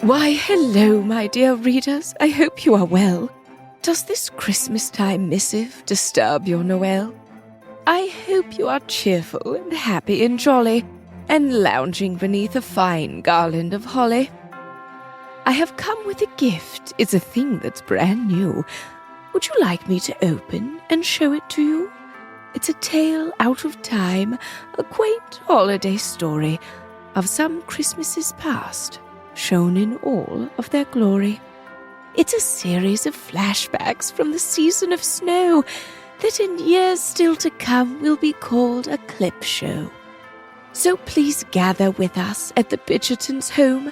Why, hello, my dear readers. I hope you are well. Does this Christmas-time missive disturb your Noel? I hope you are cheerful and happy and jolly, and lounging beneath a fine garland of holly. I have come with a gift. It's a thing that's brand new. Would you like me to open and show it to you? It's a tale out of time, a quaint holiday story of some Christmases past, shown in all of their glory. It's a series of flashbacks from the season of snow that in years still to come will be called a clip show. So please gather with us at the Bitcherton's home,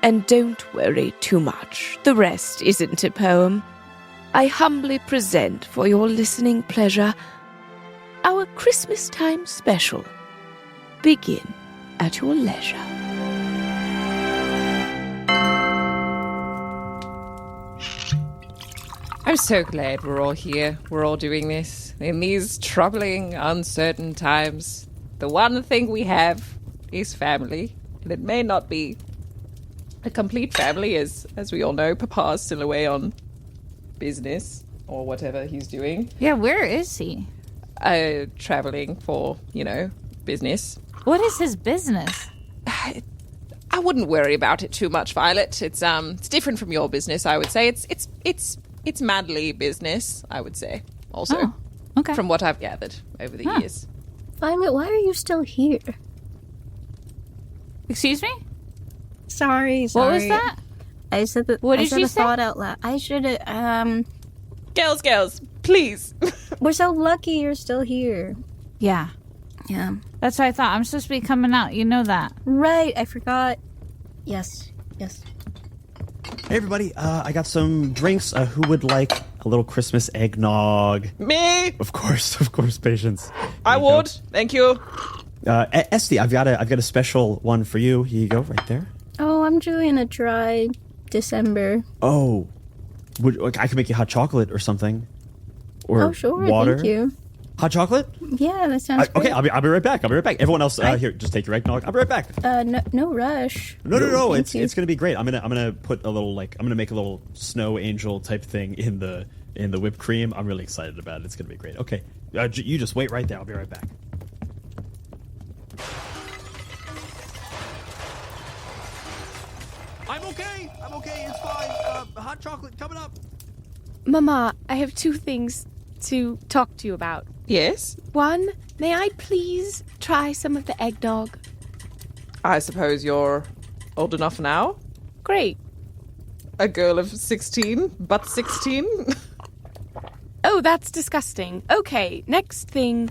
and don't worry too much, the rest isn't a poem. I humbly present for your listening pleasure our Christmas time special. Begin at your leisure. I'm so glad we're all here. We're all doing this in these troubling, uncertain times. The one thing we have is family, and it may not be a complete family, as we all know. Papa's still away on business or whatever he's doing. Yeah, where is he? Traveling for, business. What is his business? I wouldn't worry about it too much, Violet. It's different from your business, I would say. It's manly business, I would say. Also, oh, okay. From what I've gathered over the years. Violet, why are you still here? Excuse me? Sorry. What was that? I said that. What did you say? Thought out loud. I should have. Girls, please. We're so lucky you're still here. Yeah. Yeah. That's what I thought. I'm supposed to be coming out. You know that. Right. I forgot. Yes. Hey, everybody. I got some drinks. Who would like a little Christmas eggnog? Me? Of course, Patience. I would. Thank you. Esty, I've got a special one for you. Here you go, right there. Oh, I'm doing a dry December. Oh, I could make you hot chocolate or something, or sure, water. Thank you. Hot chocolate? Yeah, that sounds great. Okay, I'll be right back. Everyone else, here, just take your eggnog. I'll be right back. No rush. No. It's you. gonna be great. I'm gonna put a little I'm gonna make a little snow angel type thing in the whipped cream. I'm really excited about it. It's gonna be great. Okay, you just wait right there. I'll be right back. I'm okay. It's fine. Hot chocolate coming up. Mama, I have two things to talk to you about. Yes? One, may I please try some of the eggnog? I suppose you're old enough now? Great. A girl of 16, but 16? Oh, that's disgusting. Okay, next thing.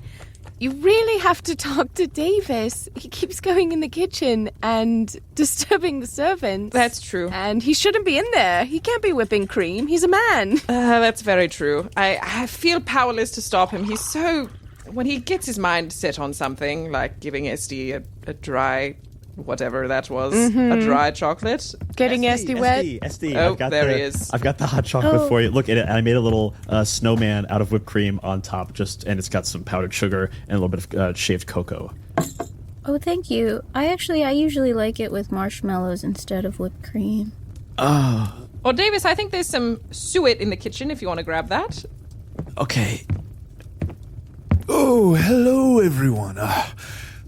You really have to talk to Davis. He keeps going in the kitchen and disturbing the servants. That's true. And he shouldn't be in there. He can't be whipping cream. He's a man. That's very true. I feel powerless to stop him. He's so... When he gets his mind set on something, like giving Esty a dry... whatever that was, a dry chocolate. Getting Esty wet. Esty. Oh, there he is. I've got the hot chocolate for you. Look at it. I made a little snowman out of whipped cream on top, and it's got some powdered sugar and a little bit of shaved cocoa. Oh, thank you. I usually like it with marshmallows instead of whipped cream. Oh. Or Davis, I think there's some suet in the kitchen if you want to grab that. Okay. Oh, hello, everyone.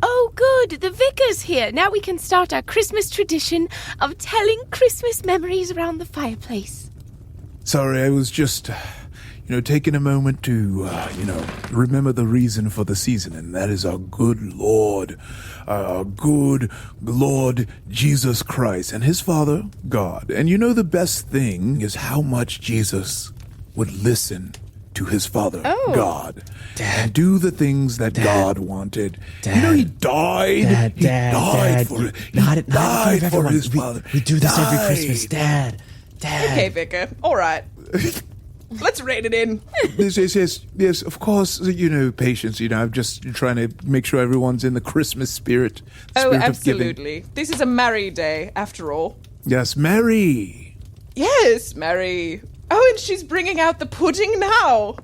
Oh, good. The vicar's here. Now we can start our Christmas tradition of telling Christmas memories around the fireplace. Sorry, I was just, taking a moment to, remember the reason for the season, and that is our good Lord Jesus Christ and his Father, God. And the best thing is how much Jesus would listen to his Father, God, and do the things that God wanted. Dad, he died. He died for it. He died for his Father. We do this every Christmas, Dad. Okay, Vicar. All right. Let's rein it in. Yes, of course, patience. I'm just trying to make sure everyone's in the Christmas spirit. Oh, Spirit absolutely. This is a merry day, after all. Yes, Mary. Yes, Mary. Oh, and she's bringing out the pudding now.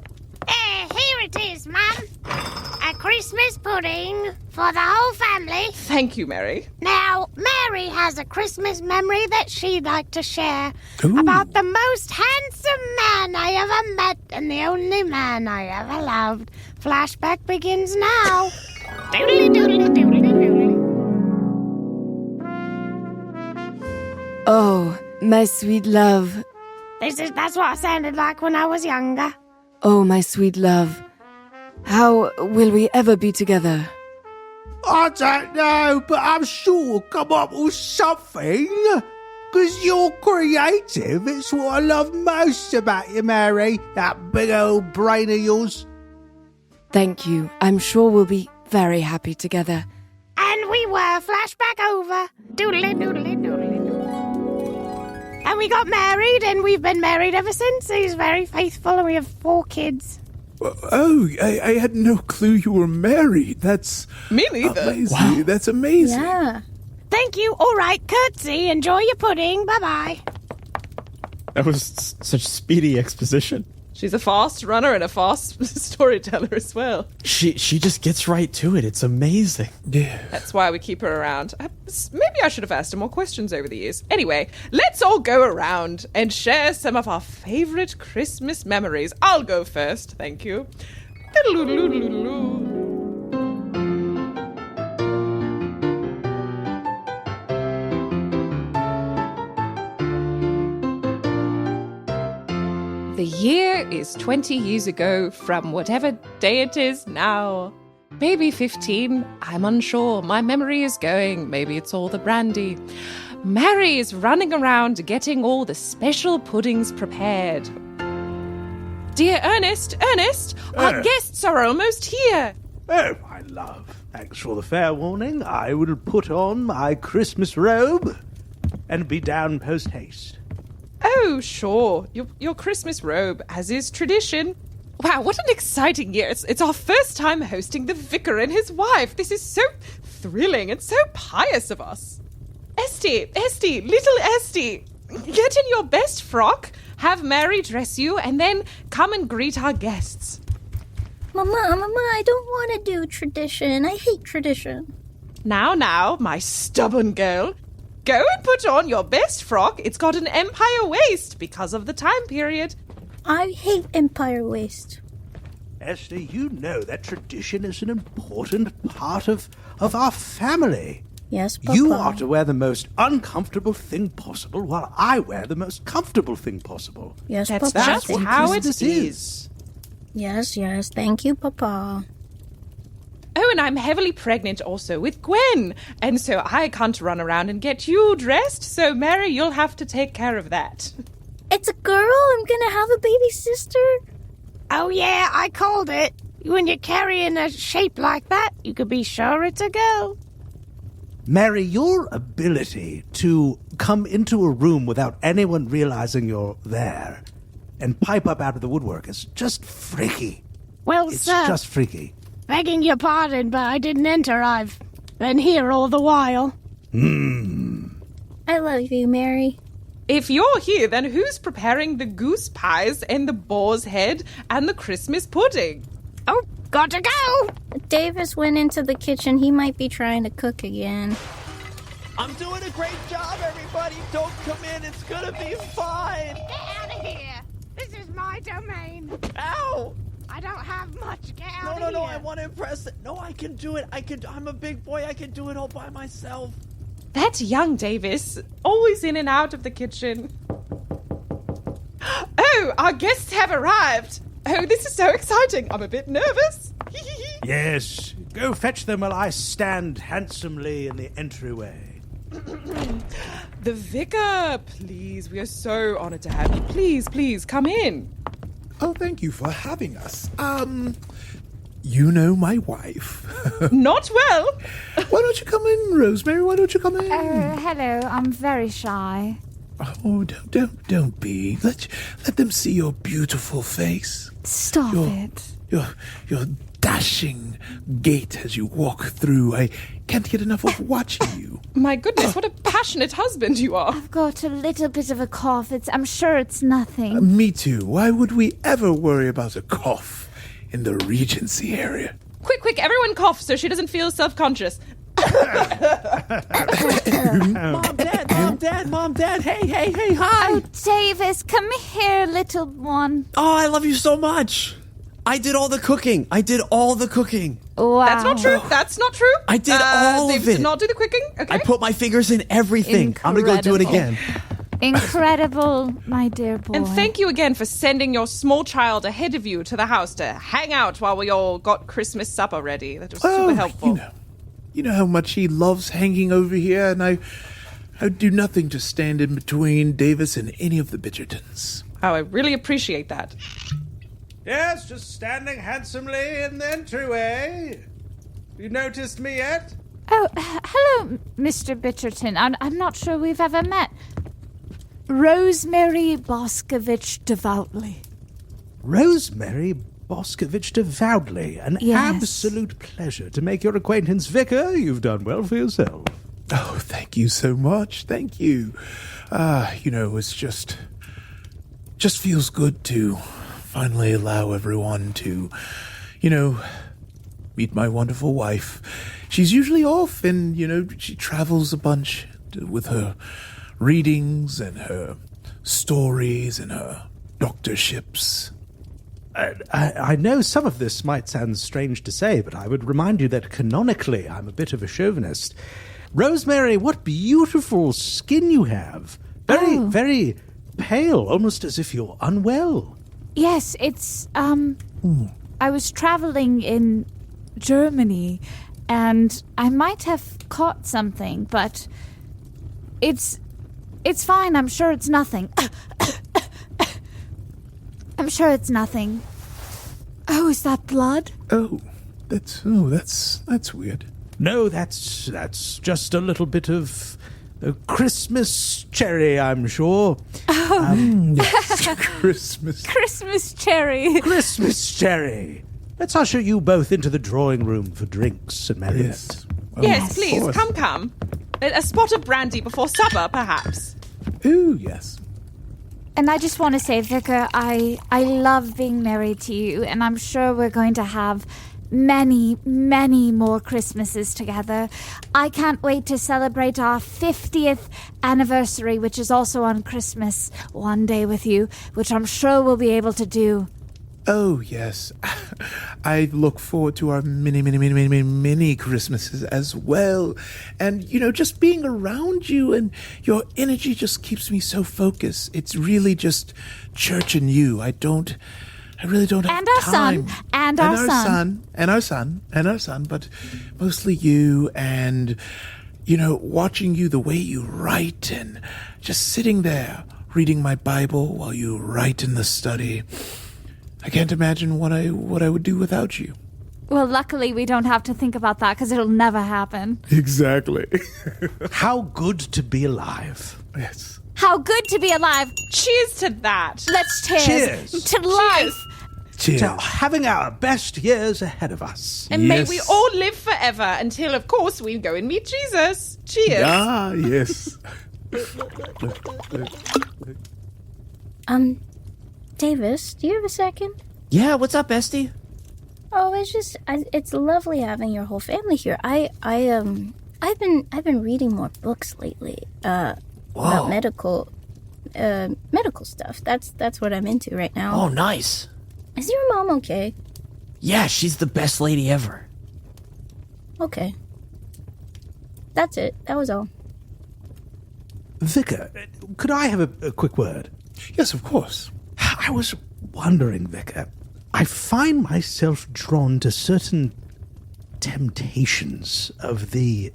Here it is, Mum. A Christmas pudding for the whole family. Thank you, Mary. Now, Mary has a Christmas memory that she'd like to share Ooh. about the most handsome man I ever met and the only man I ever loved. Flashback begins now. Doodly doodly doodly doodly. Oh, my sweet love. That's what I sounded like when I was younger. Oh, my sweet love. How will we ever be together? I don't know, but I'm sure we'll come up with something. Because you're creative. It's what I love most about you, Mary. That big old brain of yours. Thank you. I'm sure we'll be very happy together. And we were. Flashback over. Doodly doodly doodly doodly. And we got married, and we've been married ever since. He's very faithful, and we have 4 kids. Oh, I had no clue you were married. That's Me neither. amazing. Wow. That's amazing. Yeah. Thank you. All right, curtsy. Enjoy your pudding. Bye-bye. That was such speedy exposition. She's a fast runner and a fast storyteller as well. She just gets right to it. It's amazing. Yeah. That's why we keep her around. Maybe I should have asked her more questions over the years. Anyway, let's all go around and share some of our favorite Christmas memories. I'll go first, thank you. The year is 20 years ago from whatever day it is now. Maybe 15, I'm unsure. My memory is going. Maybe it's all the brandy. Mary is running around getting all the special puddings prepared. Dear Ernest, our guests are almost here. Oh, my love. Thanks for the fair warning. I will put on my Christmas robe and be down post-haste. Oh, sure. Your Christmas robe, as is tradition. Wow, what an exciting year. It's our first time hosting the vicar and his wife. This is so thrilling and so pious of us. Esty, little Esty, get in your best frock, have Mary dress you, and then come and greet our guests. Mama, I don't want to do tradition. I hate tradition. Now, my stubborn girl. Go and put on your best frock. It's got an empire waist because of the time period. I hate Empire Waist. Esther, you know that tradition is an important part of our family. Yes, Papa. You are to wear the most uncomfortable thing possible while I wear the most comfortable thing possible. Yes, That's Papa. just what how it Christmas is. Yes. Thank you, Papa. Oh, and I'm heavily pregnant also with Gwen. And so I can't run around and get you dressed. So, Mary, you'll have to take care of that. It's a girl? I'm gonna have a baby sister? Oh, yeah, I called it. When you're carrying a shape like that, you could be sure it's a girl. Mary, your ability to come into a room without anyone realizing you're there and pipe up out of the woodwork is just freaky. Well, It's sir, just freaky. begging your pardon, but I didn't enter. I've been here all the while. I love you, Mary. If you're here, then who's preparing the goose pies and the boar's head and the Christmas pudding? Oh, got to go. Davis went into the kitchen. He might be trying to cook again. I'm doing a great job, everybody. Don't come in. It's gonna be fine. Get out of here. This is my domain. Ow! I don't have much. Get out No, of here. I want to impress it. No, I can do it. I'm a big boy. I can do it all by myself. That's young Davis, always in and out of the kitchen. Oh, our guests have arrived. Oh, this is so exciting. I'm a bit nervous. Yes, go fetch them while I stand handsomely in the entryway. The vicar, please. We are so honored to have you. Please, come in. Oh, thank you for having us. You know my wife. Not well. Why don't you come in, Rosemary? Why don't you come in? Hello. I'm very shy. Oh, don't be. Let them see your beautiful face. Stop Your- it. Your dashing gait as you walk through. I can't get enough of watching you. My goodness, what a passionate husband you are. I've got a little bit of a cough. I'm sure it's nothing. Me too. Why would we ever worry about a cough in the Regency area? Quick, everyone cough so she doesn't feel self-conscious. Mom, Dad, hey, hi. Oh, Davis, come here, little one. Oh, I love you so much. I did all the cooking. Wow. That's not true. I did all Davis of it. did not do the cooking. Okay. I put my fingers in everything. I'm going to go do it again. Incredible, my dear boy. And thank you again for sending your small child ahead of you to the house to hang out while we all got Christmas supper ready. That was super helpful. You know how much he loves hanging over here, and I do nothing to stand in between Davis and any of the Bitchertons. Oh, I really appreciate that. Yes, just standing handsomely in the entryway. You noticed me yet? Oh, hello, Mr. Bitcherton. I'm not sure we've ever met. Rosemary Boscovich devoutly. Rosemary Boscovich devoutly. An absolute pleasure to make your acquaintance, Vicar. You've done well for yourself. Oh, thank you so much. Thank you. It's just feels good to finally allow everyone to, meet my wonderful wife. She's usually off and, she travels a bunch with her readings and her stories and her doctorships. I know some of this might sound strange to say, but I would remind you that canonically I'm a bit of a chauvinist. Rosemary, what beautiful skin you have. Very, very pale, almost as if you're unwell. Yes, it's, I was traveling in Germany, and I might have caught something, but it's fine. I'm sure it's nothing. I'm sure it's nothing. Oh, is that blood? Oh, that's weird. No, that's just a little bit of Christmas cherry, I'm sure. Yes, Christmas. Christmas cherry. Christmas cherry. Let's usher you both into the drawing room for drinks and merriment. Yes. Yes, please, come. A spot of brandy before supper, perhaps. Ooh, yes. And I just want to say, Vicar, I love being married to you, and I'm sure we're going to have many, many more Christmases together. I can't wait to celebrate our 50th anniversary, which is also on Christmas, one day with you, which I'm sure we'll be able to do. Oh, yes. I look forward to our many, many, many, many, many, many Christmases as well. And, just being around you and your energy just keeps me so focused. It's really just church and you. I really don't have time. And our son, but mostly you and, watching you the way you write and just sitting there reading my Bible while you write in the study. I can't imagine what I would do without you. Well, luckily we don't have to think about that because it'll never happen. Exactly. How good to be alive. Yes. How good to be alive. Cheers to that. Let's cheers. Cheers. To life. Cheers. To having our best years ahead of us. And may we all live forever until, of course, we go and meet Jesus. Cheers. Ah, yes. Davis, do you have a second? Yeah, what's up, bestie? Oh, it's lovely having your whole family here. I've been reading more books lately. About medical stuff. That's what I'm into right now. Oh, nice. Is your mom okay? Yeah, she's the best lady ever. Okay. That's it. That was all. Vicar, could I have a quick word? Yes, of course. I was wondering, Vicar, I find myself drawn to certain temptations of the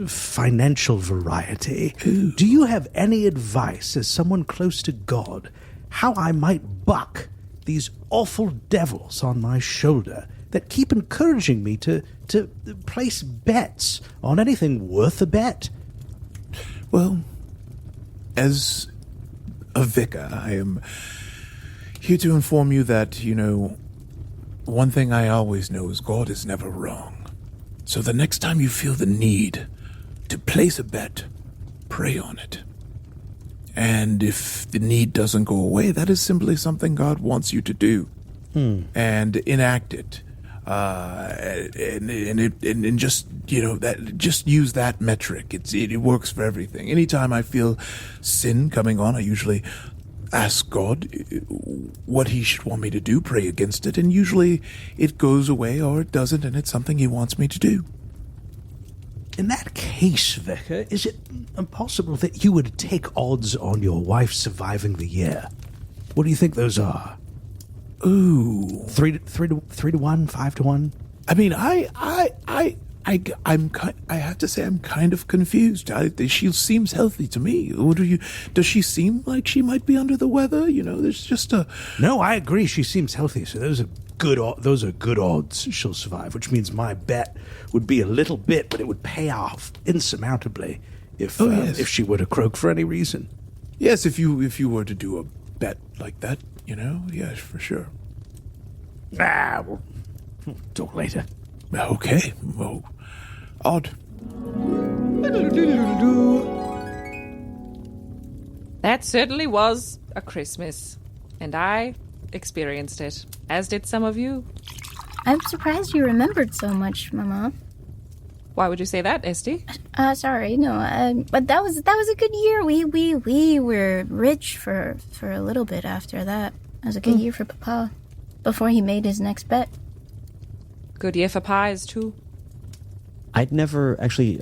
financial variety. Ooh. Do you have any advice as someone close to God how I might buck these awful devils on my shoulder that keep encouraging me to place bets on anything worth a bet? Well, as a vicar, I am here to inform you that, one thing I always know is God is never wrong. So the next time you feel the need to place a bet, pray on it. And if the need doesn't go away, that is simply something God wants you to do. And enact it. and just, that, just use that metric. It works for everything. Anytime I feel sin coming on, I usually ask God what he should want me to do, pray against it, and usually it goes away or it doesn't, and it's something he wants me to do. In that case, Vicar, is it possible that you would take odds on your wife surviving the year? What do you think those are? Ooh, 3 to 1, 5 to 1. I mean, I have to say I'm kind of confused. She seems healthy to me. Does she seem like she might be under the weather? There's just a... No, I agree. She seems healthy, so those are good odds she'll survive, which means my bet would be a little bit, but it would pay off insurmountably if she were to croak for any reason. Yes, if you were to do a bet like that, yes, for sure. We'll talk later. Okay. Well, odd. That certainly was a Christmas, and I experienced it, as did some of you. I'm surprised you remembered so much, Mama. Why would you say that, Esty? Sorry, no. But that was a good year. We were rich for a little bit after that. It was a good year for Papa, before he made his next bet. Good year for pies too. I'd never actually.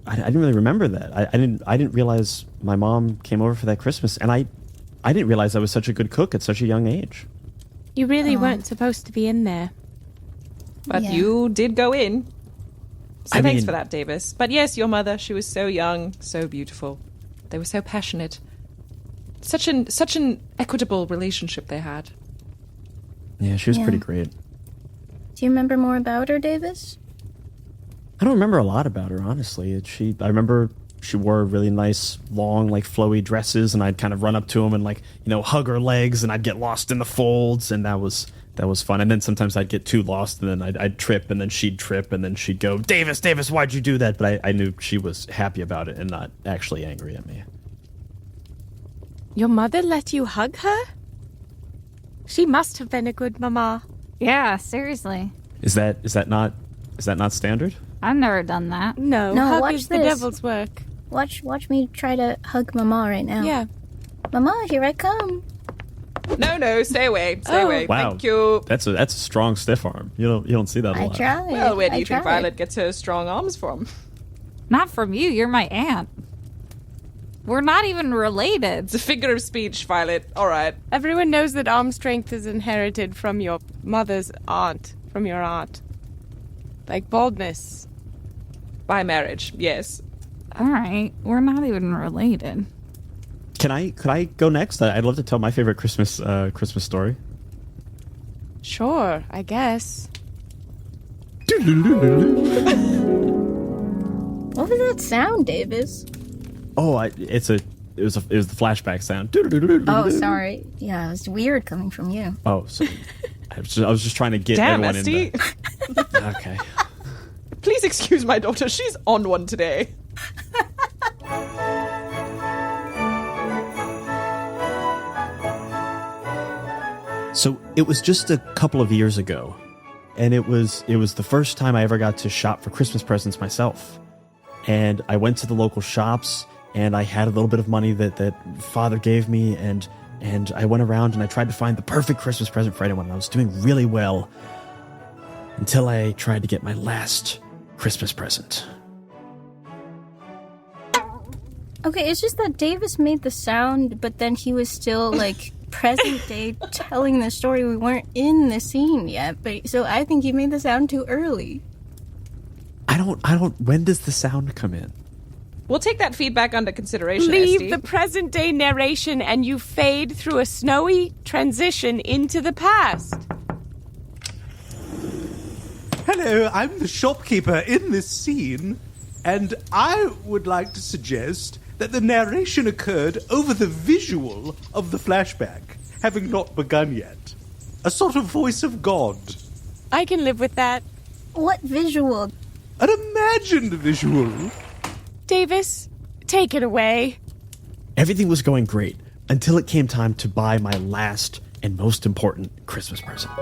I didn't really remember that. I didn't realize my mom came over for that Christmas, and I didn't realize I was such a good cook at such a young age. You really weren't supposed to be in there. But you did go in. So thanks for that, Davis. But yes, your mother, she was so young, so beautiful. They were so passionate. Such an equitable relationship they had. Yeah, she was pretty great. Do you remember more about her, Davis? I don't remember a lot about her, honestly. I remember she wore really nice, long, flowy dresses, and I'd kind of run up to them and hug her legs, and I'd get lost in the folds, and that was fun. And then sometimes I'd get too lost, and then I'd trip, and then she'd trip, and then she'd go, Davis, why'd you do that? But I knew she was happy about it and not actually angry at me. Your mother let you hug her? She must have been a good mama. Yeah, seriously. Is that not standard? I've never done that. No, hug watch is the this. devil's work. Watch me try to hug Mama right now. Yeah. Mama, here I come. No, stay away. Stay away. Wow. Thank you. That's a strong stiff arm. You don't see that a lot. I tried. Well, where do you I think tried. Violet gets her strong arms from? Not from you. You're my aunt. We're not even related. It's a figure of speech, Violet. All right. Everyone knows that arm strength is inherited from your mother's aunt, from your aunt. Like baldness. By marriage, yes. All right. We're not even related. Could I go next? I'd love to tell my favorite Christmas story. Sure, I guess. What was that sound, Davis? Oh, it was the flashback sound. Oh, sorry. Yeah, it was weird coming from you. Oh, so I was just trying to get Damn, everyone Esty. in the... Okay. Please excuse my daughter. She's on one today. So it was just a couple of years ago, and it was the first time I ever got to shop for Christmas presents myself. And I went to the local shops, and I had a little bit of money that Father gave me, and I went around and I tried to find the perfect Christmas present for anyone, and I was doing really well until I tried to get my last Christmas present. Okay, it's just that Davis made the sound, but then he was still, present day telling the story. We weren't in the scene yet, so I think he made the sound too early. I don't, when does the sound come in? We'll take that feedback under consideration, Leave Esty. the present day narration and you fade through a snowy transition into the past. Hello, I'm the shopkeeper in this scene, and I would like to suggest that the narration occurred over the visual of the flashback, having not begun yet. A sort of voice of God. I can live with that. What visual? An imagined visual. Davis, take it away. Everything was going great until it came time to buy my last and most important Christmas present.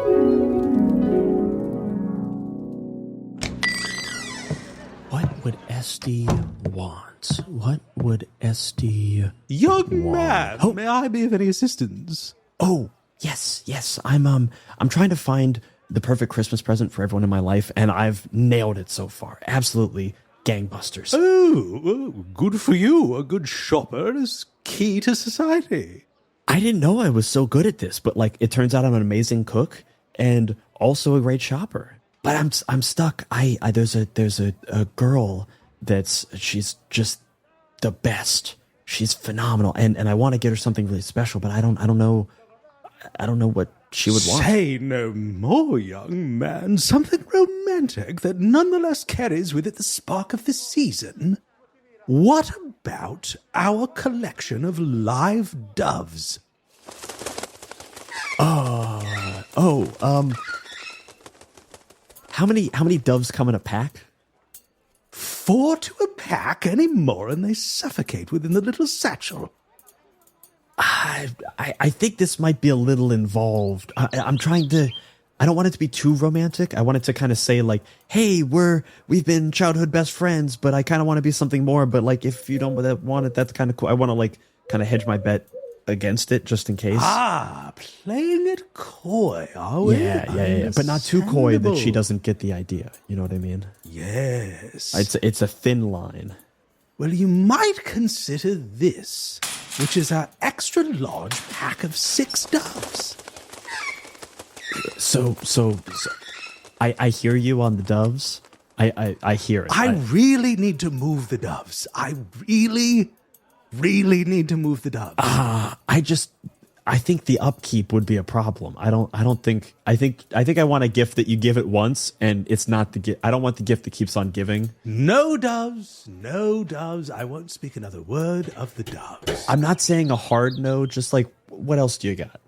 What would Esty want? What would Esty Young want? man, Oh. may I be of any assistance? Oh, yes. I'm trying to find the perfect Christmas present for everyone in my life, and I've nailed it so far. Absolutely gangbusters. Oh, good for you. A good shopper is key to society. I didn't know I was so good at this, but like it turns out I'm an amazing cook and also a great shopper. But I'm stuck. There's a girl she's just the best. She's phenomenal, and I want to get her something really special, but I don't know what she would want. Say no more, young man. Something romantic that nonetheless carries with it the spark of the season. What about our collection of live doves? How many doves come in a pack? 4 to a pack, any more, and they suffocate within the little satchel. I think this might be a little involved. I'm trying to. I don't want it to be too romantic. I want it to kind of say like, "Hey, we've been childhood best friends, but I kind of want to be something more." But like, if you don't want it, that's kind of cool. I want to like kind of hedge my bet against it just in case. Playing it coy, are we? Yeah. But not too coy that she doesn't get the idea. You know what I mean? Yes. It's a thin line. Well, you might consider this, which is our extra large pack of 6 doves. So I hear you on the doves. I hear it. I really need to move the doves. I really need to move the doves. I think the upkeep would be a problem. I think I want a gift that you give it once and it's not the gift. I don't want the gift that keeps on giving. No doves. I won't speak another word of the doves. I'm not saying a hard no, just like, what else do you got?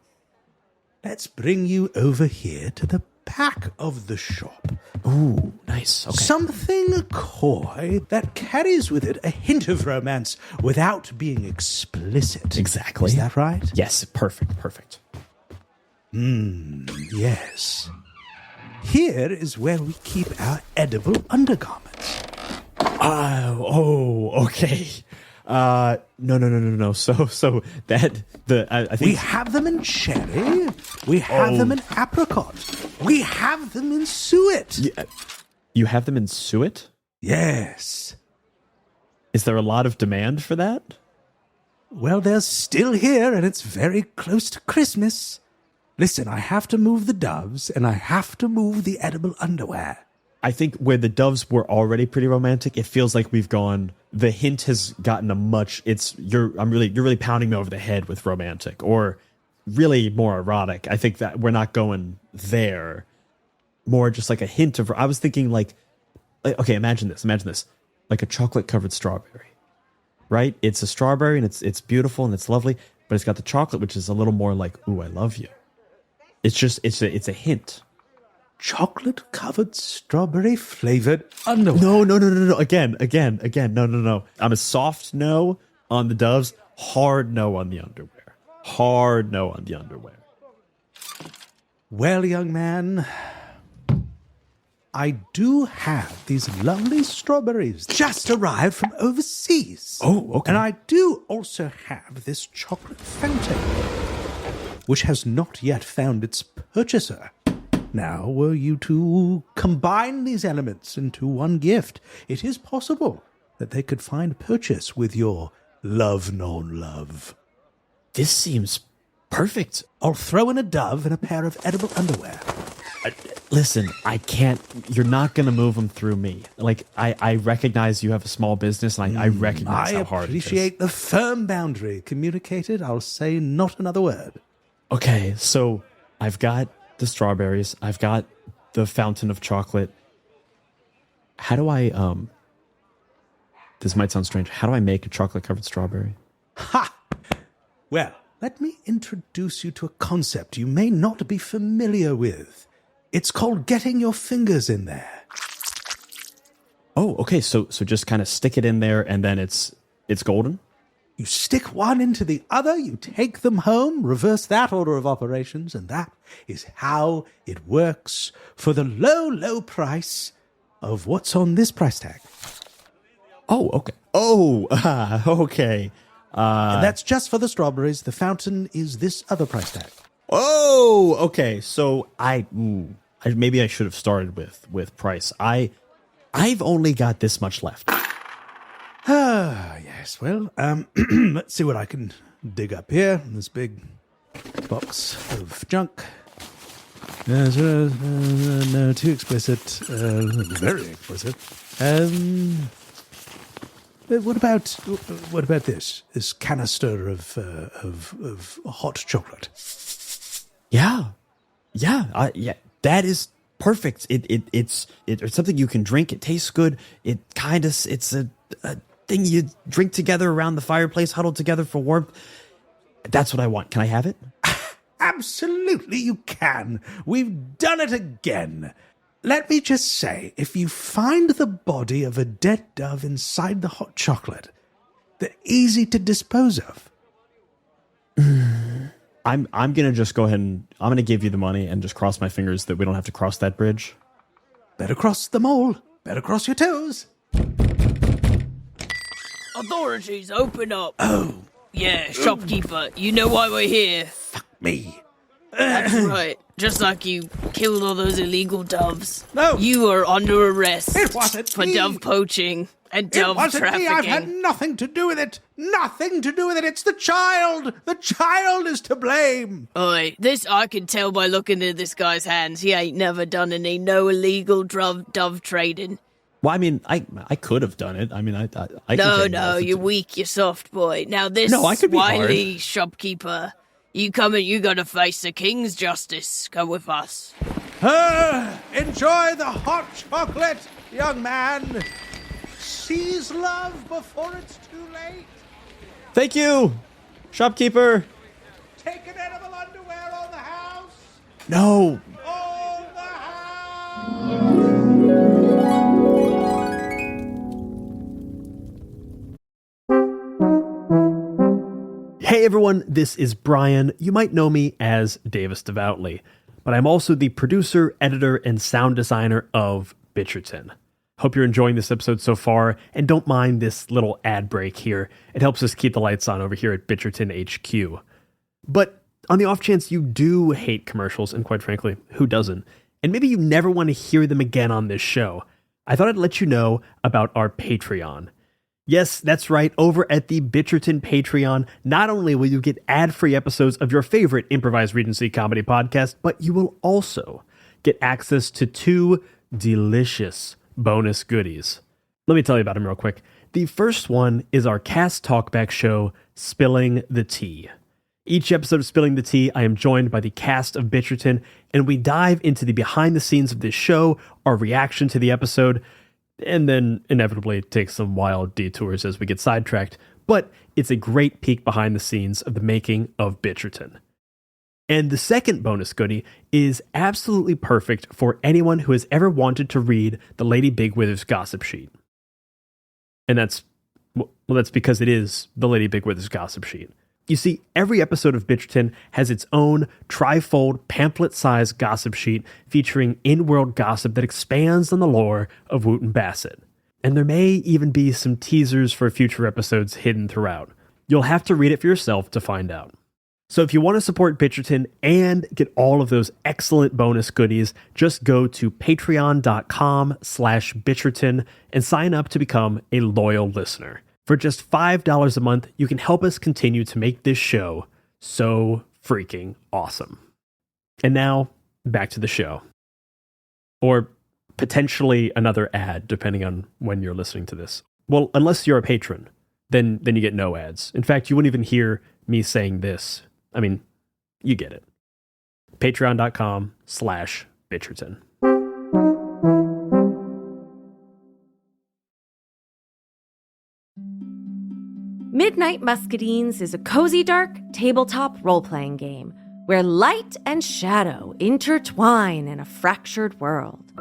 Let's bring you over here to the back of the shop. Ooh, nice. Okay. Something coy that carries with it a hint of romance without being explicit. Exactly. Is that right? Yes, perfect. Yes. Here is where we keep our edible undergarments. Okay. No. So that I think we have them in cherry. We have them in apricot. We have them in suet. You have them in suet? Yes. Is there a lot of demand for that? Well, they're still here, and it's very close to Christmas. Listen, I have to move the doves, and I have to move the edible underwear. I think where the doves were already pretty romantic, it feels like we've gone. The hint has gotten a much. You're really pounding me over the head with romantic or really more erotic. I think that we're not going there. More just like a hint of. I was thinking like okay, imagine this, like a chocolate covered strawberry, right? It's a strawberry and it's beautiful and it's lovely, but it's got the chocolate, which is a little more like, ooh, I love you. It's a hint. Chocolate-covered strawberry-flavored underwear. No. Again. No. I'm a soft no on the doves, hard no on the underwear. Well, young man, I do have these lovely strawberries just arrived from overseas. Oh, okay. And I do also have this chocolate fountain, which has not yet found its purchaser. Now, were you to combine these elements into one gift, it is possible that they could find purchase with your love non-love. This seems perfect. I'll throw in a dove and a pair of edible underwear. Listen, I can't. You're not going to move them through me. Like, I recognize you have a small business, and I recognize how hard it is. I appreciate the firm boundary communicated. I'll say not another word. Okay, so I've got the strawberries. I've got the fountain of chocolate. How do I, this might sound strange. How do I make a chocolate-covered strawberry? Ha! Well, let me introduce you to a concept you may not be familiar with. It's called getting your fingers in there. Oh, okay. So just kind of stick it in there, and then it's golden? You stick one into the other, you take them home, reverse that order of operations, and that is how it works for the low, low price of what's on this price tag. Oh, okay. Oh, okay. And that's just for the strawberries. The fountain is this other price tag. Oh, okay. So maybe I should have started with price. I've only got this much left. Yes. Well, let's see what I can dig up here in this big box of junk. No, too explicit. Very explicit. What about this? This canister of hot chocolate. Yeah. That is perfect. It's something you can drink. It tastes good. It's a thing you drink together around the fireplace, huddled together for warmth. That's what I want. Can I have it? Absolutely, you can. We've done it again. Let me just say, if you find the body of a dead dove inside the hot chocolate, they're easy to dispose of. I'm gonna just go ahead and I'm gonna give you the money and just cross my fingers that we don't have to cross that bridge. Better cross them all. Better cross your toes. Authorities, open up. Oh. Yeah, shopkeeper, you know why we're here. Fuck me. That's right. Just like you killed all those illegal doves. No. You are under arrest It wasn't for me. dove poaching and dove It wasn't trafficking. me. I've had nothing to do with it. Nothing to do with it. It's the child. The child is to blame. Oi, this I can tell by looking at this guy's hands. He ain't never done any no illegal dove trading. Well, I mean, I could have done it. I mean, I No, you're weak, you're soft, boy. Now this No, I could be wily shopkeeper, you gotta face the king's justice. Come with us. Enjoy the hot chocolate, young man. Seize love before it's too late. Thank you, shopkeeper. Take an edible underwear on the house. No. On the house. Hey everyone, this is Brian. You might know me as Davis Devoutly, but I'm also the producer, editor, and sound designer of Bitcherton. Hope you're enjoying this episode so far, and don't mind this little ad break here. It helps us keep the lights on over here at Bitcherton HQ. But on the off chance you do hate commercials, and quite frankly, who doesn't? And maybe you never want to hear them again on this show, I thought I'd let you know about our Patreon. Yes, that's right. Over at the Bitcherton Patreon, not only will you get ad-free episodes of your favorite improvised Regency comedy podcast, but you will also get access to 2 delicious bonus goodies. Let me tell you about them real quick. The first one is our cast talkback show, Spilling the Tea. Each episode of Spilling the Tea, I am joined by the cast of Bitcherton, and we dive into the behind the scenes of this show, our reaction to the episode, and then inevitably take some wild detours as we get sidetracked. But it's a great peek behind the scenes of the making of Bitcherton. And the second bonus goodie is absolutely perfect for anyone who has ever wanted to read the Lady Bigwithers gossip sheet. And that's because it is the Lady Bigwithers gossip sheet. You see, every episode of Bitcherton has its own trifold pamphlet-sized gossip sheet featuring in-world gossip that expands on the lore of Wooton-Basset. And there may even be some teasers for future episodes hidden throughout. You'll have to read it for yourself to find out. So if you want to support Bitcherton and get all of those excellent bonus goodies, just go to patreon.com/Bitcherton and sign up to become a loyal listener. For just $5 a month, you can help us continue to make this show so freaking awesome. And now, back to the show. Or potentially another ad, depending on when you're listening to this. Well, unless you're a patron, then you get no ads. In fact, you won't even hear me saying this. I mean, you get it. Patreon.com/Bitcherton. Midnight Muscadines is a cozy, dark tabletop role-playing game where light and shadow intertwine in a fractured world.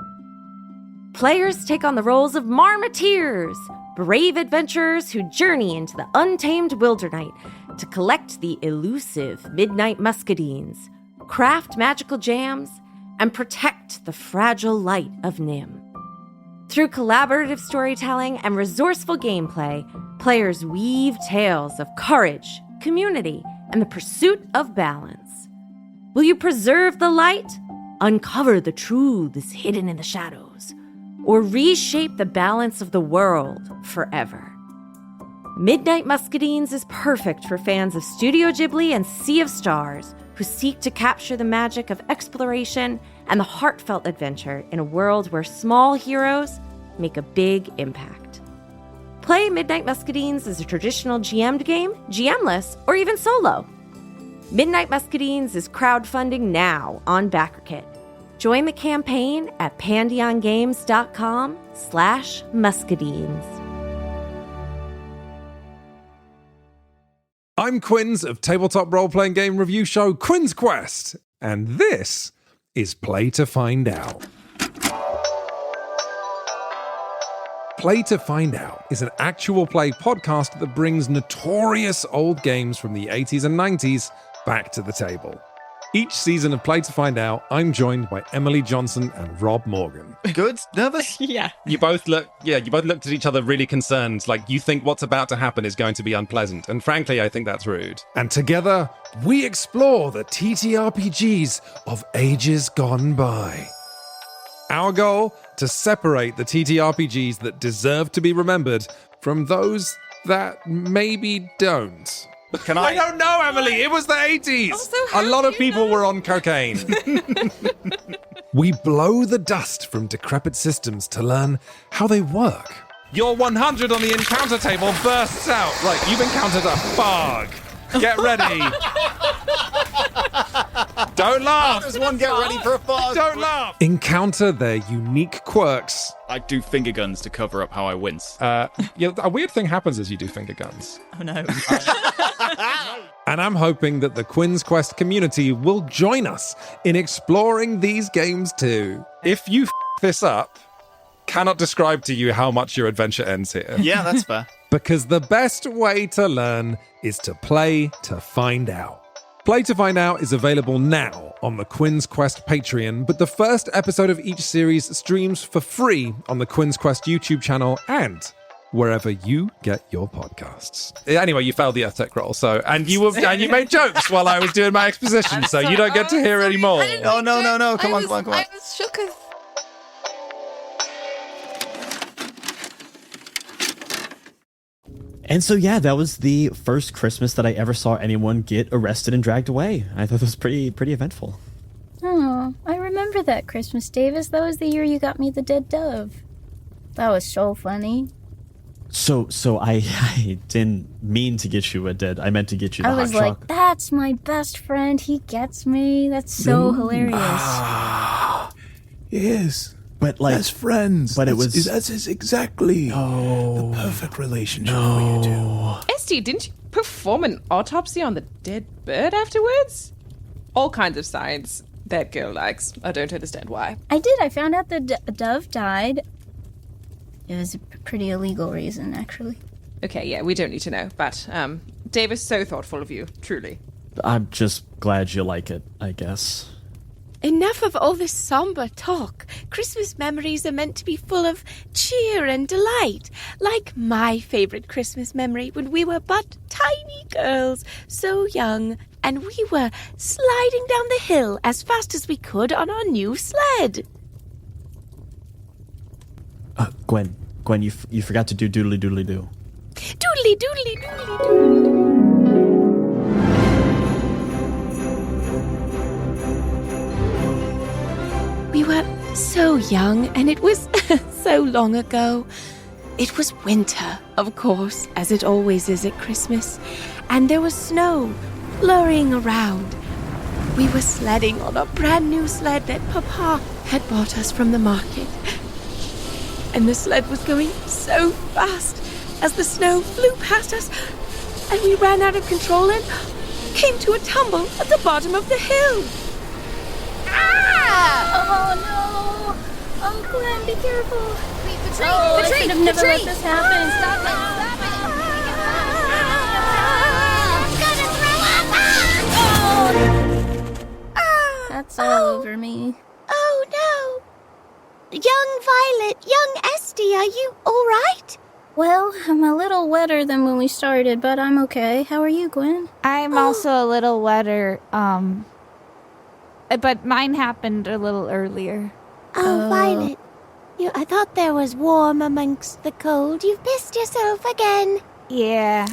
Players take on the roles of marmoteers, brave adventurers who journey into the untamed wilderness to collect the elusive Midnight Muscadines, craft magical jams, and protect the fragile light of Nim. Through collaborative storytelling and resourceful gameplay, players weave tales of courage, community, and the pursuit of balance. Will you preserve the light, uncover the truths hidden in the shadows, or reshape the balance of the world forever? Midnight Muscadines is perfect for fans of Studio Ghibli and Sea of Stars who seek to capture the magic of exploration and the heartfelt adventure in a world where small heroes make a big impact. Play Midnight Muscadines as a traditional GM'd game, GM-less, or even solo. Midnight Muscadines is crowdfunding now on BackerKit. Join the campaign at pandeongames.com/muscadines. I'm Quinns of tabletop role-playing game review show Quinn's Quest, and this is Play to Find Out. Play to Find Out is an actual play podcast that brings notorious old games from the 80s and 90s back to the table. Each season of Play to Find Out, I'm joined by Emily Johnson and Rob Morgan. Good? Nervous? Yeah. You both looked at each other really concerned, like you think what's about to happen is going to be unpleasant. And frankly, I think that's rude. And together, we explore the TTRPGs of ages gone by. Our goal, to separate the TTRPGs that deserve to be remembered from those that maybe don't. I don't know, Emily. It was the 80s. A lot of people were on cocaine. We blow the dust from decrepit systems to learn how they work. Your 100 on the encounter table bursts out. Right, you've encountered a fog. Get ready. Don't laugh. Does one get ready for a fog? Don't laugh. Encounter their unique quirks. I do finger guns to cover up how I wince. A weird thing happens as you do finger guns. Oh no. And I'm hoping that the Quinn's Quest community will join us in exploring these games too. If you this up, cannot describe to you how much your adventure ends here. Yeah, that's fair. Because the best way to learn is to play to find out. Play to Find Out is available now on the Quinn's Quest Patreon, but the first episode of each series streams for free on the Quinn's Quest YouTube channel and wherever you get your podcasts. Anyway, you failed the Earth-Tech roll, and you made jokes while I was doing my exposition, so you don't get to hear any more. Oh, no. Come on. I was shook as... And so, yeah, that was the first Christmas that I ever saw anyone get arrested and dragged away. I thought it was pretty eventful. Oh, I remember that Christmas, Davis. That was the year you got me the dead dove. That was so funny. So I didn't mean to get you a dead. I meant to get you the hot chocolate. I was like, that's my best friend. He gets me. That's so hilarious. Yes. But like as friends, but that's exactly the perfect relationship for you two. Esty, didn't you perform an autopsy on the dead bird afterwards? All kinds of science that girl likes. I don't understand why. I did. I found out the dove died. It was a pretty illegal reason, actually. Okay, yeah, we don't need to know. But Davis, so thoughtful of you, truly. I'm just glad you like it, I guess. Enough of all this somber talk. Christmas memories are meant to be full of cheer and delight, like my favorite Christmas memory when we were but tiny girls, so young, and we were sliding down the hill as fast as we could on our new sled. Gwen, you forgot to do doodly doodly do. Doodly doodly doodly doodly. We were so young, and it was so long ago. It was winter, of course, as it always is at Christmas, and there was snow flurrying around. We were sledding on a brand new sled that Papa had bought us from the market. And the sled was going so fast as the snow flew past us, and we ran out of control and came to a tumble at the bottom of the hill. Oh no! Oh, Glenn, be careful! The tree! I should have never let this happen. Stop it! I'm gonna throw up! That's all over me. Oh no! Young Violet, young Harvey, are you all right? Well, I'm a little wetter than when we started, but I'm okay. How are you, Gwen? I'm also a little wetter, but mine happened a little earlier. Oh, Violet. I thought there was warm amongst the cold. You've pissed yourself again. Yeah.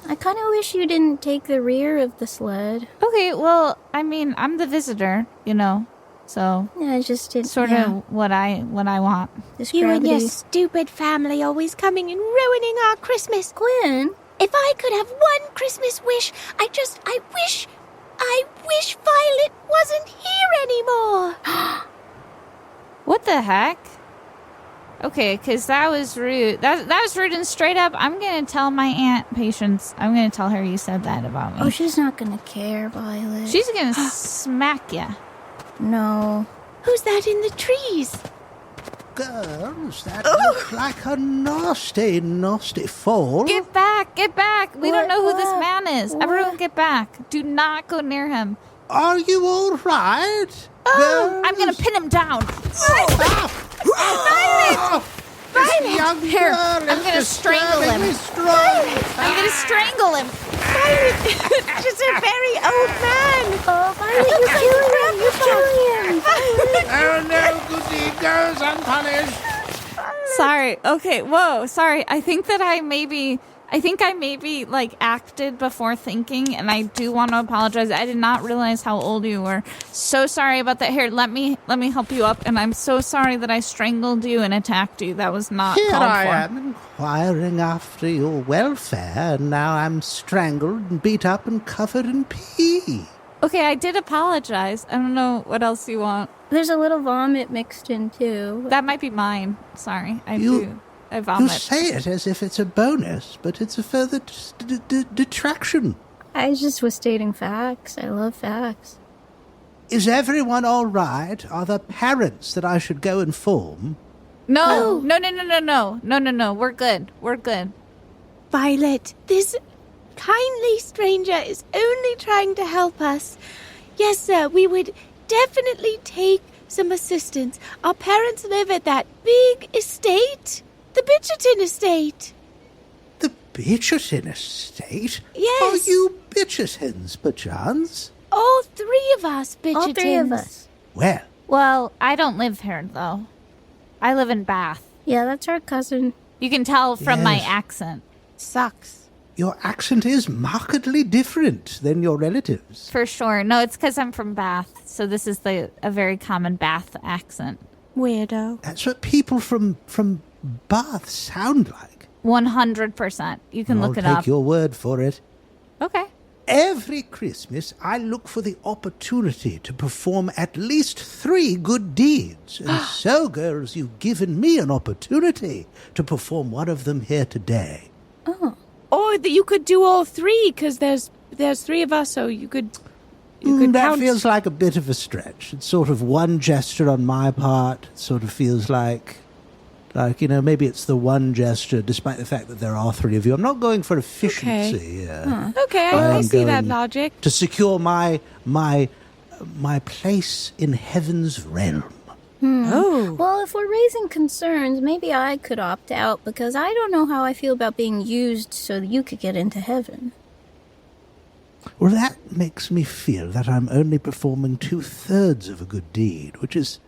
I kind of wish you didn't take the rear of the sled. Okay, well, I mean, I'm the visitor, so Yeah, I just did sort of what I want. You and your stupid family always coming and ruining our Christmas. Gwen. If I could have one Christmas wish, I wish Violet wasn't here anymore. What the heck? Okay, because that was rude. That was rude and straight up. I'm going to tell my Aunt Patience. I'm going to tell her you said that about me. Oh, she's not going to care, Violet. She's going to smack you. No. Who's that in the trees? Girls, that looks like a nasty, nasty fall. Get back, get back. We don't know who this man is. What? Everyone get back. Do not go near him. Are you all right? Oh, I'm going to pin him down. Violet! Young Here, girl I'm going to strangle him. I'm going to strangle him. Violet, just a very old man. Oh, Violet, you're killing him. Oh no, good deed goes unpunished. Sorry. Okay. Whoa. Sorry. I think I maybe like acted before thinking, and I do want to apologize. I did not realize how old you were. So sorry about that. Here, let me help you up, and I'm so sorry that I strangled you and attacked you. That was not Here called I for. am inquiring after your welfare, and now I'm strangled and beat up and covered in pee. Okay, I did apologize. I don't know what else you want. There's a little vomit mixed in, too. That might be mine. Sorry. I You vomit. You say it as if it's a bonus, but it's a further detraction. I just was stating facts. I love facts. Is everyone all right? Are there parents that I should go inform? No. We're good. Violet, this kindly stranger is only trying to help us. Yes, sir, we would definitely take some assistance. Our parents live at that big estate, the Bitcherton estate. The Bitcherton estate? Yes. Are you Bitchertons, perchance? All three of us, Bitchertons. All three of us. Well, I don't live here, though. I live in Bath. Yeah, that's our cousin. You can tell from my Yes. accent. Sucks. Your accent is markedly different than your relatives. For sure. No, it's because I'm from Bath, so this is a very common Bath accent. Weirdo. That's what people from Bath sound like. 100%. You can look it I'll up. take your word for it. Okay. Every Christmas, I look for the opportunity to perform at least 3 good deeds. And so, girls, you've given me an opportunity to perform one of them here today. Oh. Or that you could do all three, because there's 3 of us, so you could That count. feels like a bit of a stretch. It's sort of one gesture on my part. It sort of feels like, maybe it's the one gesture, despite the fact that there are 3 of you. I'm not going for efficiency. Okay, I see that logic. To secure my place in heaven's realm. Oh. Well, if we're raising concerns, maybe I could opt out, because I don't know how I feel about being used so that you could get into heaven. Well, that makes me feel that I'm only performing 2/3 of a good deed, which is,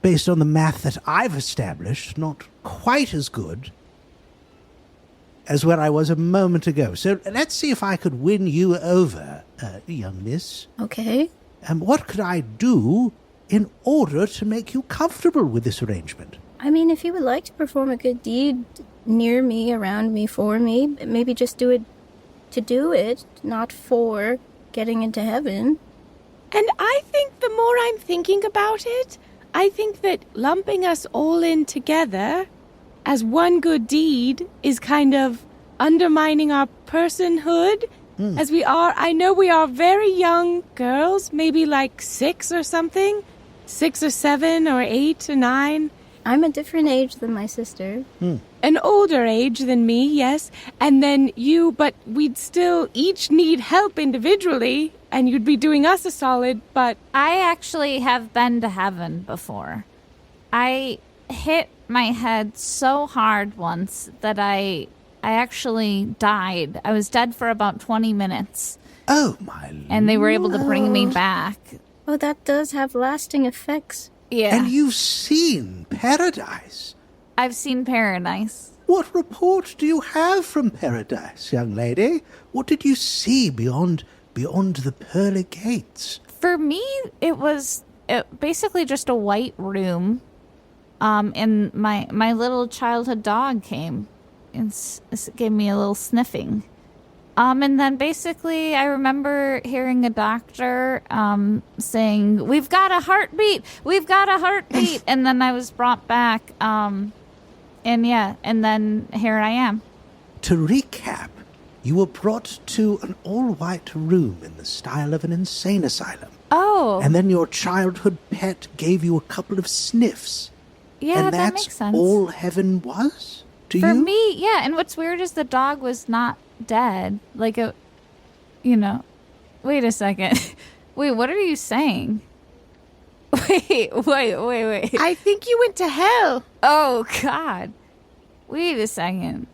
based on the math that I've established, not quite as good as where I was a moment ago. So let's see if I could win you over, young miss. Okay. And what could I do in order to make you comfortable with this arrangement? I mean, if you would like to perform a good deed near me, around me, for me, maybe just do it to do it, not for getting into heaven. And I think the more I'm thinking about it, I think that lumping us all in together as one good deed is kind of undermining our personhood. As we are, I know we are very young girls, maybe like 6 or something, 6 or 7 or 8 or 9. I'm a different age than my sister. An older age than me, yes. And then you, but we'd still each need help individually, and you'd be doing us a solid, but... I actually have been to heaven before. I hit my head so hard once that I actually died. I was dead for about 20 minutes. Oh, my And they were able to bring me back. Oh, that does have lasting effects. Yeah. And you've seen paradise. I've seen paradise. What report do you have from paradise, young lady? What did you see beyond the pearly gates? For me, it was basically just a white room. And my little childhood dog came and gave me a little sniffing. And then basically I remember hearing a doctor saying, "We've got a heartbeat! We've got a heartbeat!" And then I was brought back. And then here I am. To recap, you were brought to an all-white room in the style of an insane asylum. Oh. And then your childhood pet gave you a couple of sniffs. Yeah, and that that's makes sense. all heaven was to For you? me, yeah. And what's weird is the dog was not dead. Like, wait a second. Wait, what are you saying? Wait. I think you went to hell. Oh, God. Wait a second.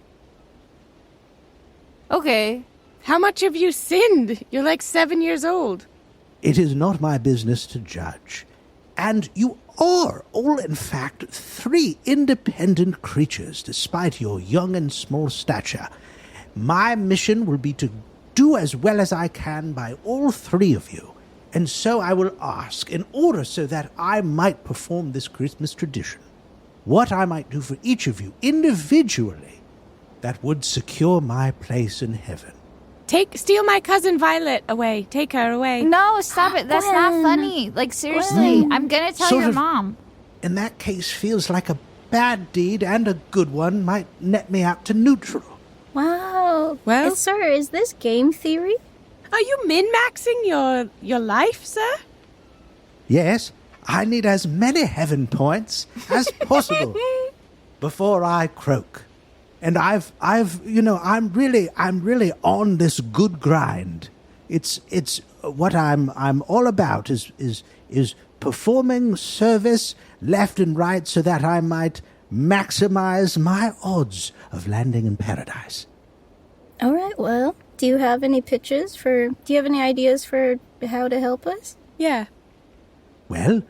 Okay. How much have you sinned? You're like 7 years old. It is not my business to judge. And you are all, in fact, 3 independent creatures, despite your young and small stature. My mission will be to do as well as I can by all 3 of you. And so I will ask, in order so that I might perform this Christmas tradition, what I might do for each of you individually that would secure my place in heaven. Steal my cousin Violet away. Take her away. No, stop it. That's not funny. Like, seriously, I'm going to tell Sort your of- mom. In that case, feels like a bad deed and a good one might net me out to neutral. Wow. Well- Sir, is this game theory? Are you min-maxing your life, sir? Yes, I need as many heaven points as possible before I croak. And I'm really on this good grind. It's what I'm all about is performing service left and right so that I might maximize my odds of landing in paradise. All right, well, do you have any ideas for how to help us? Yeah. Well,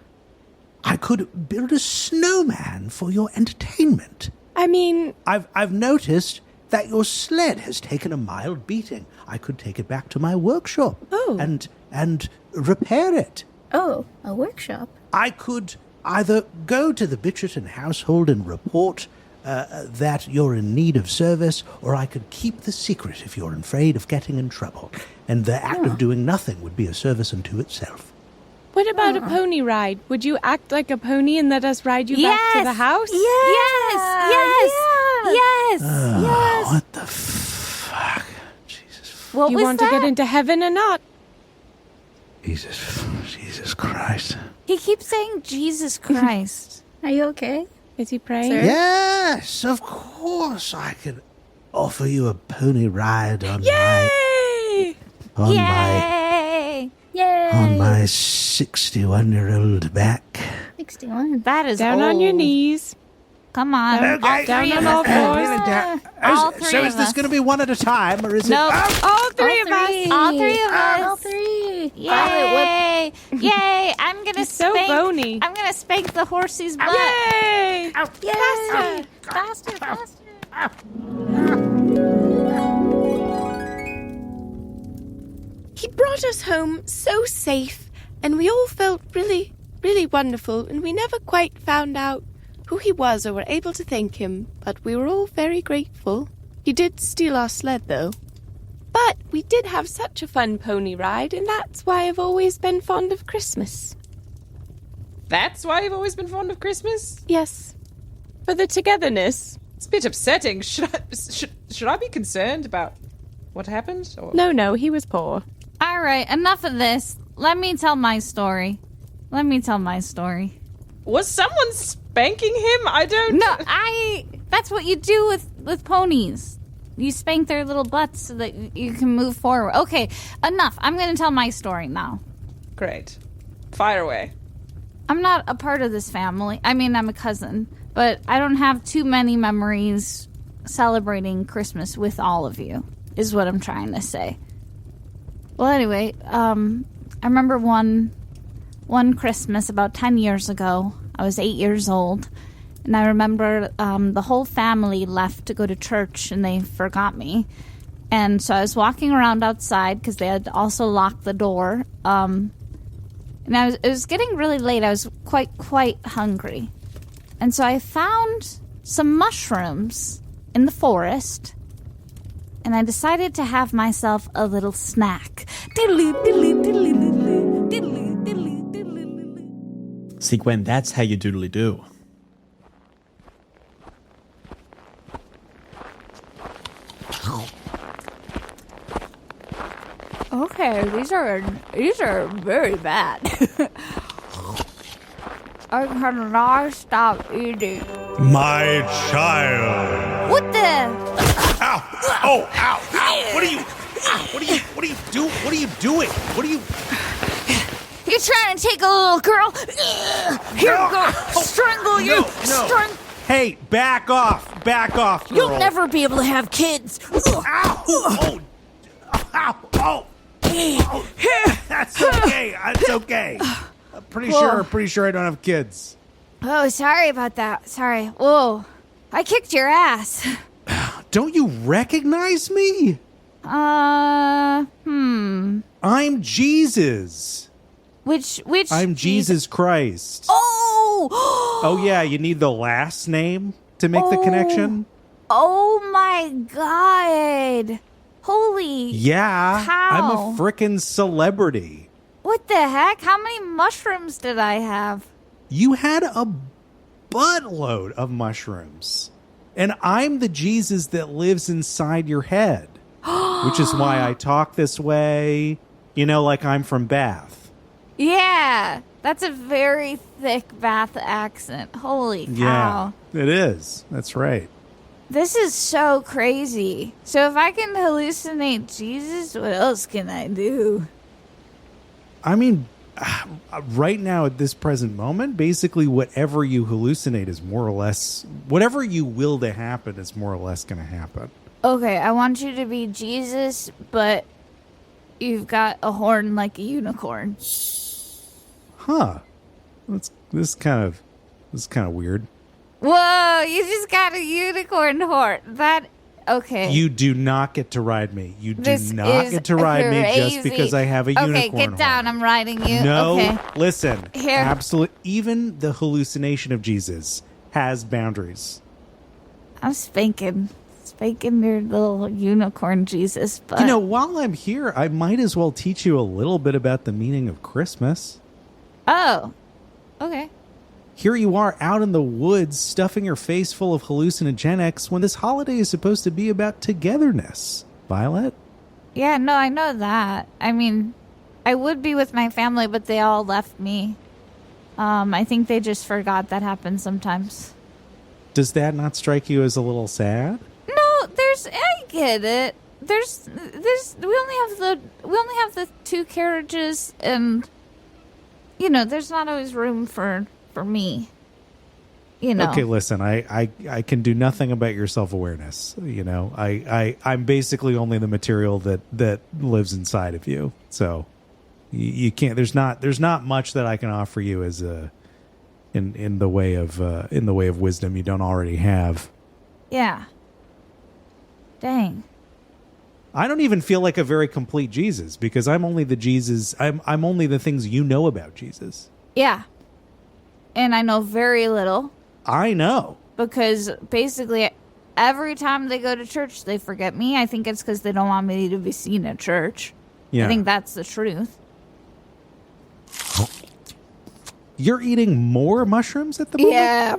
I could build a snowman for your entertainment. I mean, I've noticed that your sled has taken a mild beating. I could take it back to my workshop and repair it. Oh, a workshop. I could either go to the Bitcherton household and report that you're in need of service, or I could keep the secret if you're afraid of getting in trouble. And the act of doing nothing would be a service unto itself. what about a pony ride? Would you act like a pony and let us ride you back to the house? Yes. What the fuck? Jesus. What You was want that? to get into heaven or not? Jesus Christ. He keeps saying Jesus Christ. Are you okay? Is he praying? Sir? Yes, of course I can offer you a pony ride on Yay! Yay! my 61-year-old back. 61. That is Down old. on your knees. Come on. Okay. Down on all fours. All three So of is this us. going to be one at a time, or is Nope. it? All three of us. All three of us. All three. Yay! Yay! I'm gonna He's so spank. bony. I'm gonna spank the horsey's butt. Yay! Yay! Faster. He brought us home so safe, and we all felt really, really wonderful, and we never quite found out who he was or were able to thank him, but we were all very grateful. He did steal our sled, though. But we did have such a fun pony ride, and that's why I've always been fond of Christmas. That's why you've always been fond of Christmas? Yes. For the togetherness. It's a bit upsetting. Should I be concerned about what happened? Or... No, he was poor. All right, enough of this. Let me tell my story. Was someone spanking him? I don't... No, that's what you do with ponies. You spank their little butts so that you can move forward. Okay, enough. I'm going to tell my story now. Great. Fire away. I'm not a part of this family. I mean, I'm a cousin, but I don't have too many memories celebrating Christmas with all of you, is what I'm trying to say. Well, anyway, I remember one Christmas about 10 years ago. I was 8 years old, and I remember the whole family left to go to church, and they forgot me. And so I was walking around outside because they had also locked the door. And it was getting really late. I was quite hungry. And so I found some mushrooms in the forest, and I decided to have myself a little snack. See, Gwen, that's how you doodly do. Okay, these are very bad. I cannot stop eating. My child. What the? Ow! Oh, ow! Ow! What are you doing? What are you? You're trying to take a little girl? Here, go! Strangle you! No. Hey, back off, girl. You'll never be able to have kids. Ow! Oh! Ow! Oh! That's okay. It's okay. I'm pretty sure I don't have kids. Oh, sorry about that. Sorry. Whoa. I kicked your ass. Don't you recognize me? I'm Jesus. Which? I'm Jesus Christ. Oh! Oh, yeah, you need the last name to make the connection? Oh, my God. Holy Yeah, cow. I'm a frickin' celebrity. What the heck? How many mushrooms did I have? You had a buttload of mushrooms. And I'm the Jesus that lives inside your head. Which is why I talk this way. You know, like I'm from Bath. Yeah, that's a very thick Bath accent. Holy cow. Yeah, it is. That's right. This is so crazy. So if I can hallucinate Jesus, what else can I do? I mean, right now at this present moment, basically whatever you hallucinate is more or less, whatever you will to happen is more or less going to happen. Okay, I want you to be Jesus, but you've got a horn like a unicorn. Huh. This is kind of weird. Whoa, you just got a unicorn horn. Okay. You do not get to ride me. You do This not is get to ride me just crazy. because I have a unicorn Okay, get down. horn. I'm riding you. No, Okay. listen. Here. Absolutely. Even the hallucination of Jesus has boundaries. I'm spanking your little unicorn Jesus. But You know, while I'm here, I might as well teach you a little bit about the meaning of Christmas. Oh, okay. Here you are out in the woods stuffing your face full of hallucinogenics when this holiday is supposed to be about togetherness. Violet? Yeah, no, I know that. I mean, I would be with my family, but they all left me. I think they just forgot that happens sometimes. Does that not strike you as a little sad? No, I get it. We only have the two carriages, and you know, there's not always room for me. You know. Okay, listen, I can do nothing about your self-awareness. You know, I'm basically only the material that lives inside of you. So you can't. There's not much that I can offer you as in the way of wisdom you don't already have. Yeah. Dang. I don't even feel like a very complete Jesus because I'm only the Jesus. I'm only the things you know about Jesus. Yeah. And I know very little. I know. Because basically every time they go to church, they forget me. I think it's because they don't want me to be seen at church. Yeah. I think that's the truth. You're eating more mushrooms at the moment? Yeah,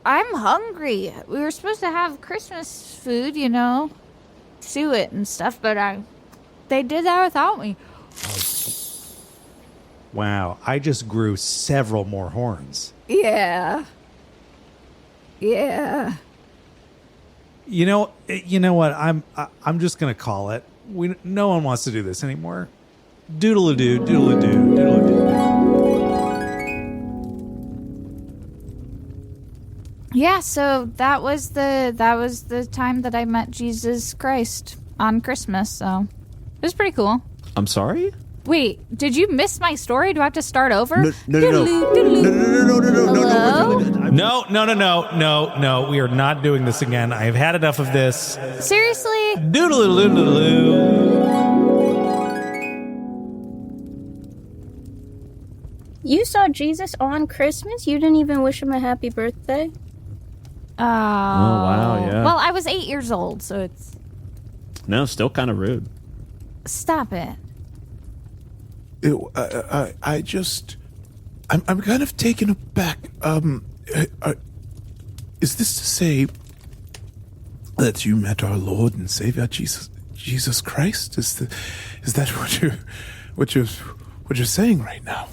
I'm hungry. We were supposed to have Christmas food, you know, suet and stuff, but they did that without me. Wow, I just grew several more horns. Yeah. Yeah. You know what? I'm just gonna call it. No one wants to do this anymore. Doodle-a-doo, doodle-a-doo, doodle-a-doo. Yeah, so that was the time that I met Jesus Christ on Christmas, so it was pretty cool. I'm sorry? Wait, did you miss my story? Do I have to start over? No. No. We are not doing this again. I have had enough of this. Seriously? You saw Jesus on Christmas? You didn't even wish him a happy birthday? Oh, wow, yeah. Well, I was 8 years old, so it's... No, still kind of rude. Stop it. I'm kind of taken aback. Is this to say that you met our Lord and Savior Jesus Christ? Is that what you're saying right now?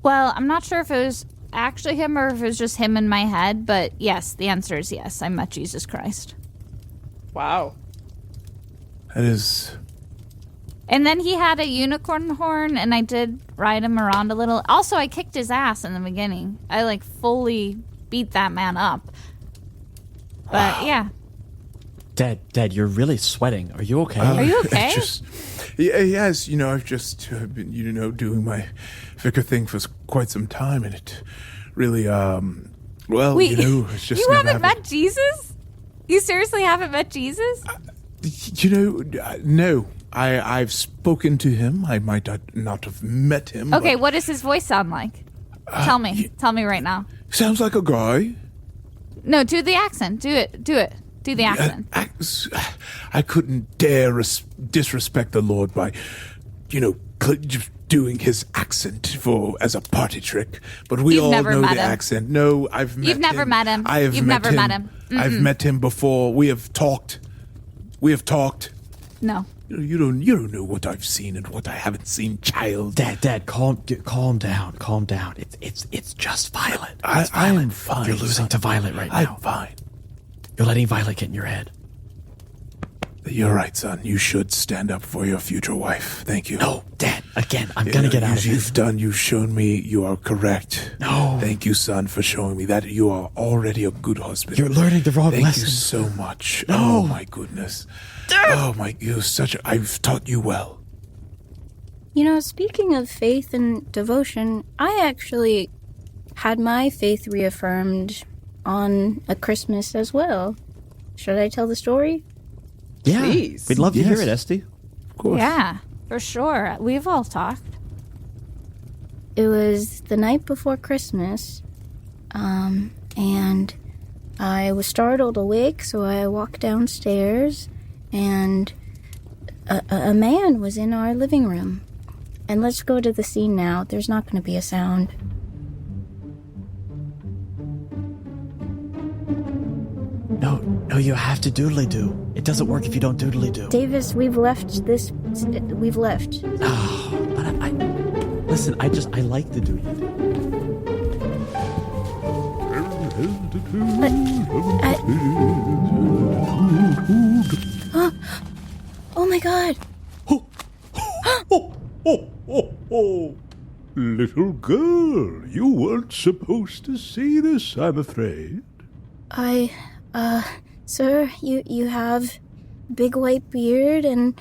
Well, I'm not sure if it was actually him or if it was just him in my head, but yes, the answer is yes. I met Jesus Christ. Wow. That is... And then he had a unicorn horn, and I did ride him around a little. Also, I kicked his ass in the beginning. I, fully beat that man up. But, yeah. Dad, you're really sweating. Are you okay? Are you okay? Yes, I've just been, doing my vicar thing for quite some time, and it really, Wait, it's just... You haven't met Jesus? You seriously haven't met Jesus? No. I've spoken to him. I might not have met him. Okay, what does his voice sound like? Tell me. Tell me right now. Sounds like a guy. No, do the accent. Do it. Do the accent. I couldn't dare disrespect the Lord by, just doing his accent as a party trick. But You've all never know met the him. accent. No, I've met him. You've never met him. You've never met him. I've met him before. We have talked. No. You don't know what I've seen and what I haven't seen, child. Dad, calm down. It's just Violet. I am fine. You're losing to Violet right now. I'm fine. You're letting Violet get in your head. You're right, son. You should stand up for your future wife. Thank you. No, Dad. Again, I'm gonna get out of here. You've shown me you are correct. No. Thank you, son, for showing me that you are already a good husband. You're learning the wrong lesson. Thank you so much. No. Oh my goodness. Oh my, I've taught you well. Speaking of faith and devotion, I actually had my faith reaffirmed on a Christmas as well. Should I tell the story? Yeah, Please. we'd love to hear it, Esty. Of course. Yeah, for sure. We've all talked. It was the night before Christmas, and I was startled awake, so I walked downstairs, and a man was in our living room. And let's go to the scene now. There's not going to be a sound. No, you have to doodly-doo. It doesn't work if you don't doodly-doo. Davis, we've left. Oh, but I listen, I like the doodly-doo. Oh my god! Little girl, you weren't supposed to see this, I'm afraid. Sir, you have big white beard and,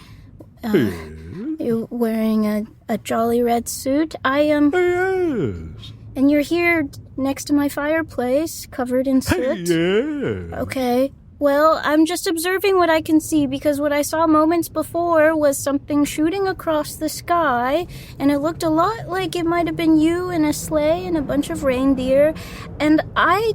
you're wearing a jolly red suit. Yes. And you're here next to my fireplace, covered in soot. Yes. Okay. Well, I'm just observing what I can see, because what I saw moments before was something shooting across the sky, and it looked a lot like it might have been you in a sleigh and a bunch of reindeer, and I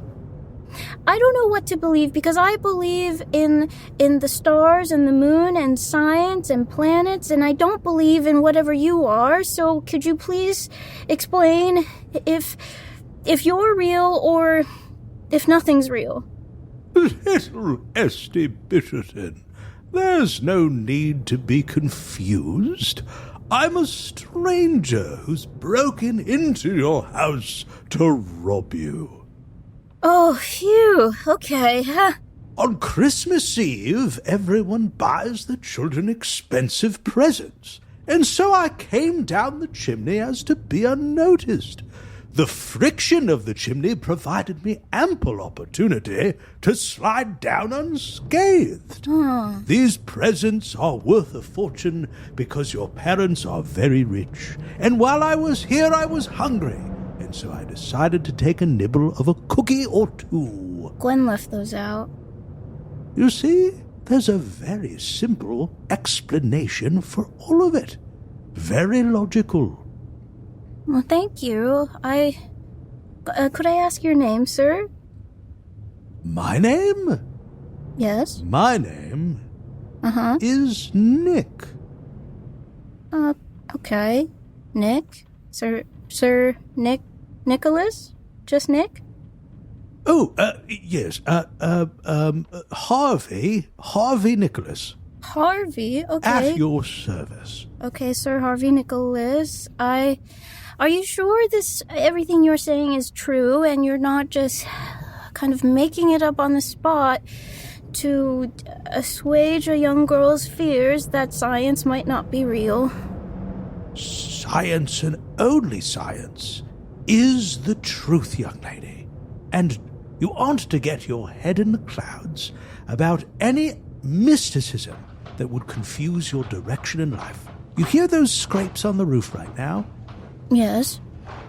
don't know what to believe, because I believe in the stars and the moon and science and planets, and I don't believe in whatever you are. So could you please explain if you're real or if nothing's real? Little Esty Bitcherton, there's no need to be confused. I'm a stranger who's broken into your house to rob you. Oh, phew. Okay. On Christmas Eve, everyone buys the children expensive presents, and so I came down the chimney as to be unnoticed. The friction of the chimney provided me ample opportunity to slide down unscathed. These presents are worth a fortune because your parents are very rich. And while I was here, I was hungry. And so I decided to take a nibble of a cookie or two. Gwen left those out. You see, there's a very simple explanation for all of it. Very logical. Well, thank you. Could I ask your name, sir? My name? Yes? My name Uh-huh. is Nick. Okay. Nick? Sir Nicholas? Just Nick? Oh, yes, Harvey Nicholas. Harvey? Okay. At your service. Okay, Sir Harvey Nicholas. Are you sure everything you're saying is true and you're not just kind of making it up on the spot to assuage a young girl's fears that science might not be real? Science and only science is the truth, young lady. And you aren't to get your head in the clouds about any mysticism that would confuse your direction in life. You hear those scrapes on the roof right now? Yes.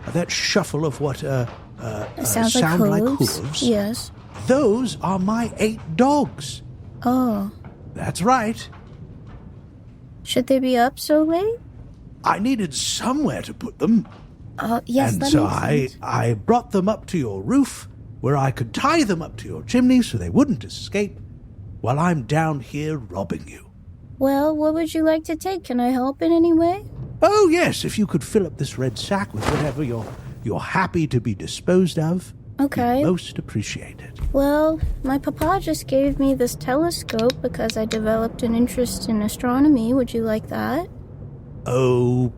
That shuffle of what Sounds sound like like hooves. hooves? Yes. Those are my 8 dogs. Oh. That's right. Should they be up so late? I needed somewhere to put them. Yes, and that so makes sense. I brought them up to your roof, where I could tie them up to your chimney so they wouldn't escape, while I'm down here robbing you. Well, what would you like to take? Can I help in any way? Oh, yes, if you could fill up this red sack with whatever you're happy to be disposed of. Okay. Most appreciated. Well, my papa just gave me this telescope because I developed an interest in astronomy. Would you like that? Oh,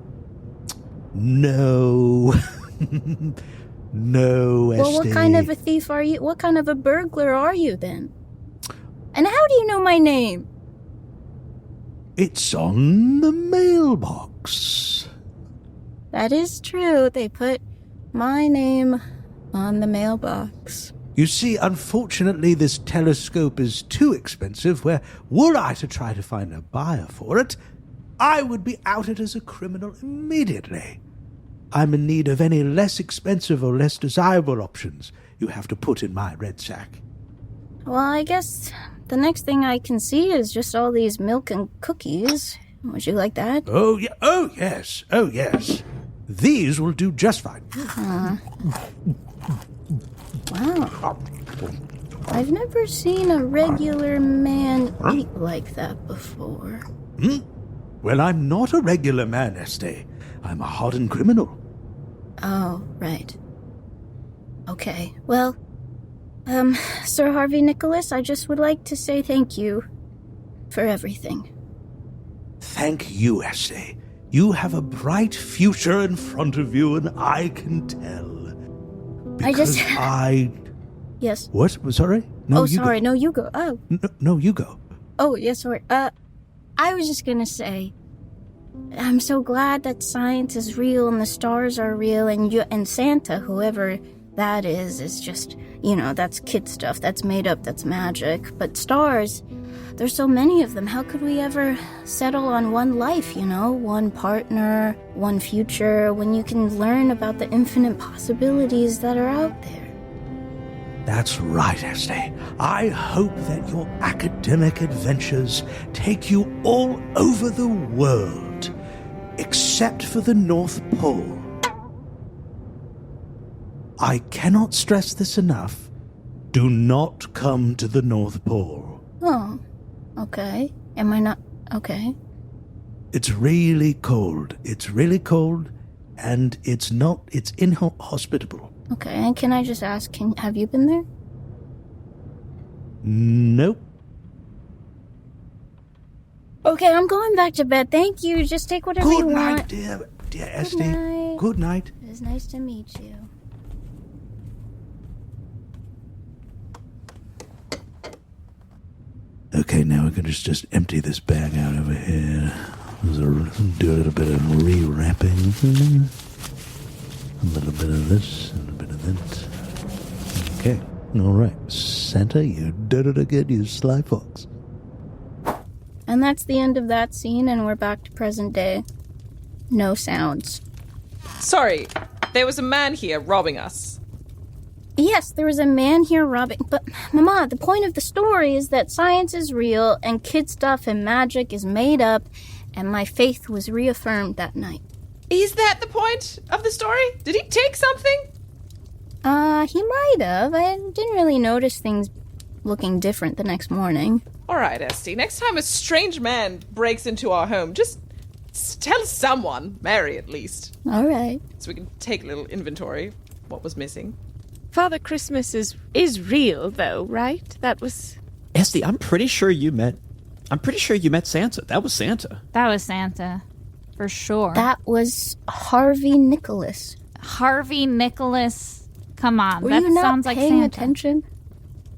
no. No, Well, what Esty. kind of a thief are you? What kind of a burglar are you, then? And how do you know my name? It's on the mailbox. That is true. They put my name on the mailbox. You see, unfortunately, this telescope is too expensive, where were I to try to find a buyer for it, I would be outed as a criminal immediately. I'm in need of any less expensive or less desirable options you have to put in my red sack. Well, I guess the next thing I can see is just all these milk and cookies. Would you like that? Oh, yeah. Oh, yes. Oh, yes. These will do just fine. Wow. I've never seen a regular man eat like that before. Well, I'm not a regular man, Esty. I'm a hardened criminal. Oh, right. Okay, well, Sir Harvey Nicholas, I just would like to say thank you for everything. Thank you, Esty. You have a bright future in front of you, and I can tell. Because Yes. What? Sorry? No, you sorry. go. No, you go. Oh. No, you go. Oh, yes, sorry. I was just gonna say, I'm so glad that science is real and the stars are real, and Santa, whoever that is just, that's kid stuff. That's made up. That's magic. But stars, there's so many of them. How could we ever settle on one life, one partner, one future, when you can learn about the infinite possibilities that are out there? That's right, Esty. I hope that your academic adventures take you all over the world, except for the North Pole. I cannot stress this enough. Do not come to the North Pole. Oh, okay. Am I not? Okay. It's really cold. It's really cold, and it's inhospitable. Okay, and can I just ask, have you been there? Nope. Okay, I'm going back to bed. Thank you. Just take whatever you want. Good night, dear Esty. Good night. Good night. It was nice to meet you. Okay, now we're going to just empty this bag out over here. Do a little bit of rewrapping. A little bit of this, a little bit of that. Okay, all right. Santa, you did it again, you sly fox. And that's the end of that scene, and we're back to present day. No sounds. Sorry, there was a man here robbing us. Yes, there was a man here robbing... But, Mama, the point of the story is that science is real, and kid stuff and magic is made up, and my faith was reaffirmed that night. Is that the point of the story? Did he take something? He might have. I didn't really notice things looking different the next morning. All right, Esty. Next time a strange man breaks into our home, just tell someone, Mary at least. All right. So we can take a little inventory. What was missing? Father Christmas is real, though, right? That was... Esty, I'm pretty sure you met Santa. That was Santa. That was Santa. For sure. That was Harvey Nicholas. Harvey Nicholas. Come on, Were that you not sounds like paying Santa. attention?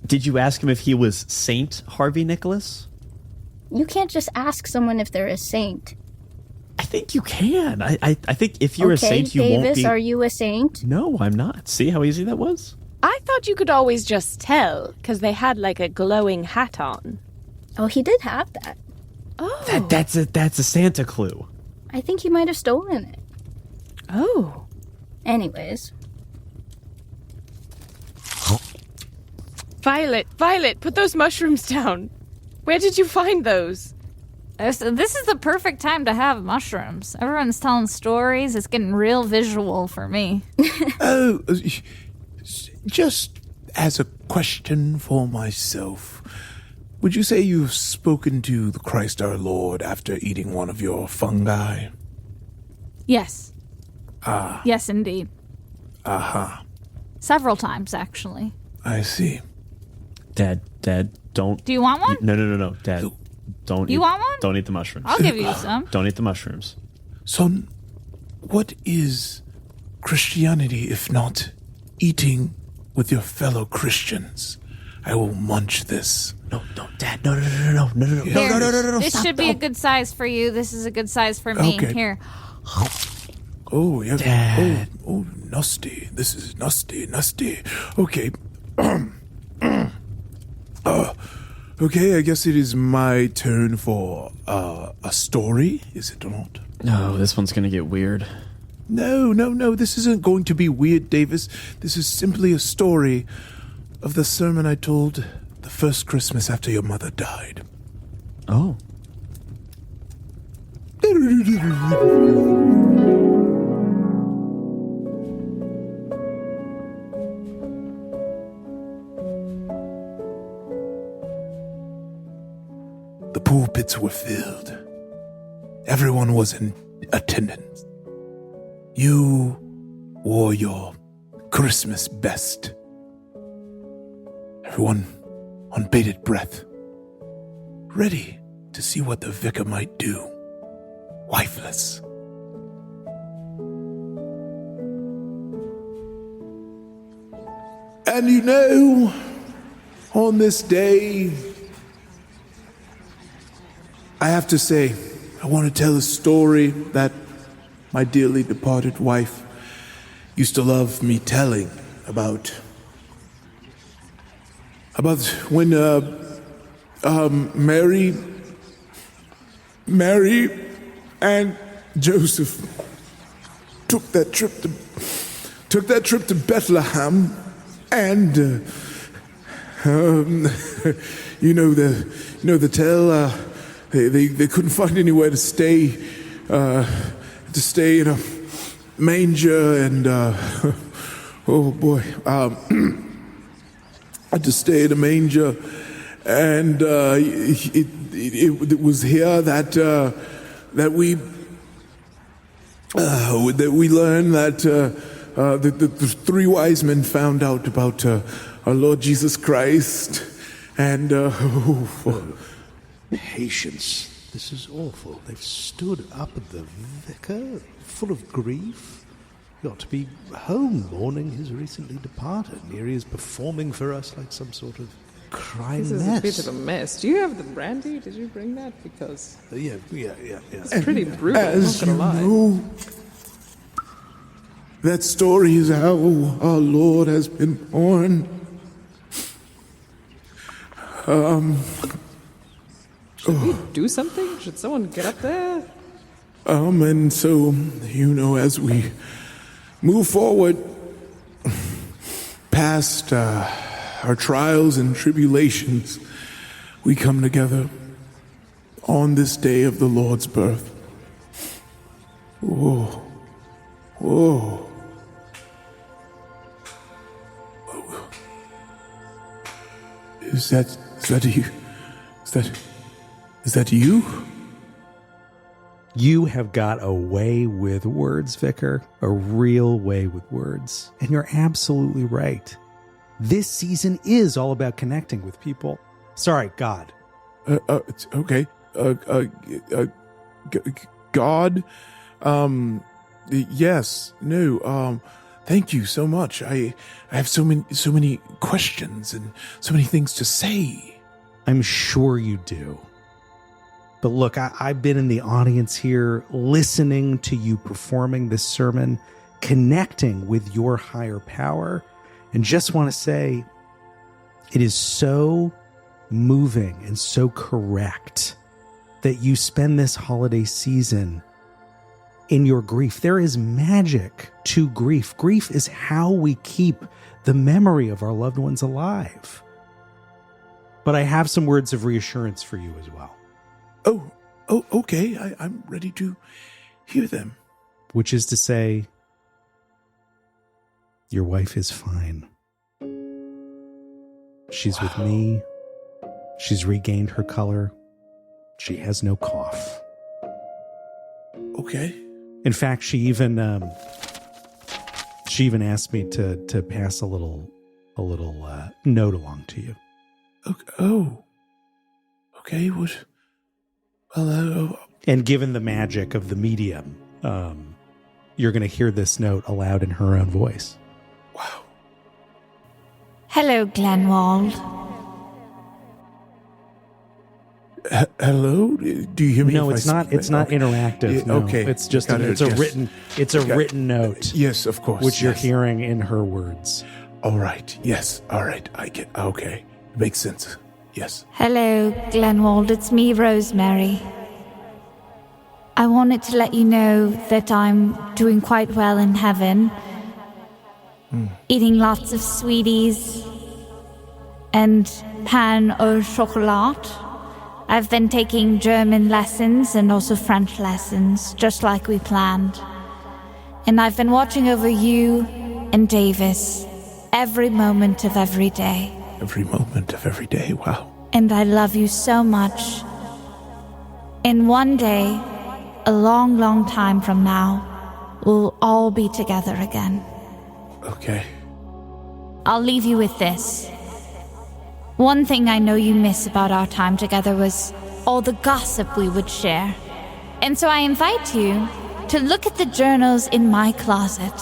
Did you ask him if he was Saint Harvey Nicholas? You can't just ask someone if they're a saint. I think you can. I think if you're a saint, you Davis, won't be... are you a saint? No, I'm not. See how easy that was? I thought you could always just tell, because they had, like, a glowing hat on. Oh, he did have that. Oh. That's a Santa clue. I think he might have stolen it. Oh. Anyways. Violet, put those mushrooms down. Where did you find those? This is the perfect time to have mushrooms. Everyone's telling stories. It's getting real visual for me. Oh, just as a question for myself, would you say you've spoken to the Christ our Lord after eating one of your fungi? Yes. Ah. Yes, indeed. Aha. Several times, actually. I see. Dad, don't... Do you want one? No, Dad. Don't You eat, want one? Don't eat the mushrooms. I'll give you some. Don't eat the mushrooms. Son, what is Christianity if not eating with your fellow Christians? I will munch this. No, Dad, no. Here, this Stop, should be a good size for you. This is a good size for me. Okay. Here. Oh, yeah. Dad. Oh, nasty. This is nasty. Okay. Okay, I guess it is my turn for a story, is it not? No, this one's gonna get weird. No, this isn't going to be weird, Davis. This is simply a story of the sermon I told the first Christmas after your mother died. Oh. The pulpits were filled. Everyone was in attendance. You wore your Christmas best. Everyone on bated breath, ready to see what the vicar might do, wifeless. And you know, on this day, I have to say, I want to tell a story that my dearly departed wife used to love me telling about when Mary and Joseph took that trip to Bethlehem, and you know the tale. They couldn't find anywhere to stay in a manger, and oh boy, had to stay in a manger, and it was here that we learned that the three wise men found out about our Lord Jesus Christ, and Patience. This is awful. They've stood up at the vicar, full of grief. He ought to be home mourning his recently departed. Here he is performing for us like some sort of crying This is mess. a bit of a mess. Do you have the brandy? Did you bring that? Because Yeah. it's pretty brutal, I'm as not gonna you lie. know, That story is how our Lord has been born. Should we do something? Should someone get up there? And so, as we move forward past our trials and tribulations, we come together on this day of the Lord's birth. Whoa. Whoa. Is that you? Is that you? You have got a way with words, Vicar. A real way with words. And you're absolutely right. This season is all about connecting with people. Sorry, God. It's okay. God? Yes. No. Thank you so much. I have so many questions and so many things to say. I'm sure you do. But look, I've been in the audience here listening to you performing this sermon, connecting with your higher power, and just want to say it is so moving and so correct that you spend this holiday season in your grief. There is magic to grief. Grief is how we keep the memory of our loved ones alive. But I have some words of reassurance for you as well. Oh, okay. I'm ready to hear them. Which is to say, your wife is fine. She's with me. She's regained her color. She has no cough. Okay. In fact, she even asked me to pass a little note along to you. Oh. Okay. What? Hello. And given the magic of the medium, you're going to hear this note aloud in her own voice. Wow. Hello, Glenwald. Hello? Do you hear me? No, it's not. It's not interactive. Yeah, no. okay. It's just a written. It's a written note. Yes, of course. Which you're hearing in her words. All right. Yes. All right. I get. Okay. Makes sense. Yes. Hello, Glenwald. It's me, Rosemary. I wanted to let you know that I'm doing quite well in heaven. Eating lots of sweeties and pain au chocolat. I've been taking German lessons and also French lessons, just like we planned. And I've been watching over you and Davis every moment of every day. Every moment of every day. Wow. And I love you so much. And one day, a long, long time from now, we'll all be together again. Okay. I'll leave you with this. One thing I know you miss about our time together was all the gossip we would share. And so I invite you to look at the journals in my closet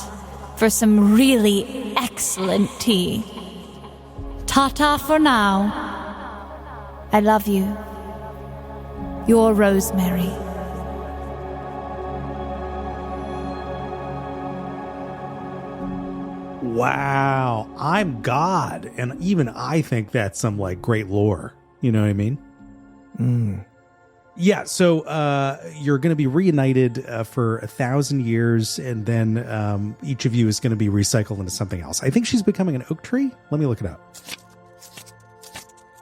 for some really excellent tea. Ta-ta for now. I love you. Your Rosemary. Wow, I'm God, and even I think that's some great lore. You know what I mean? Yeah. So you're going to be reunited for 1,000 years, and then each of you is going to be recycled into something else. I think she's becoming an oak tree. Let me look it up.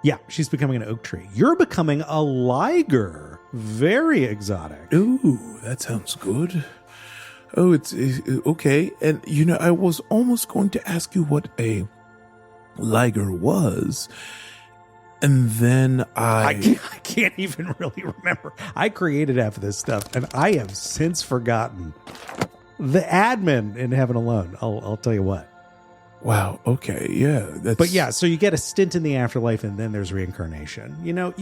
Yeah, she's becoming an oak tree. You're becoming a liger. Very exotic. Ooh, that sounds good. Oh, it's okay. And, I was almost going to ask you what a liger was. And then I can't even really remember. I created half of this stuff, and I have since forgotten. The admin in Heaven Alone, I'll tell you what. Wow, okay, yeah. But yeah, so you get a stint in the afterlife, and then there's reincarnation. You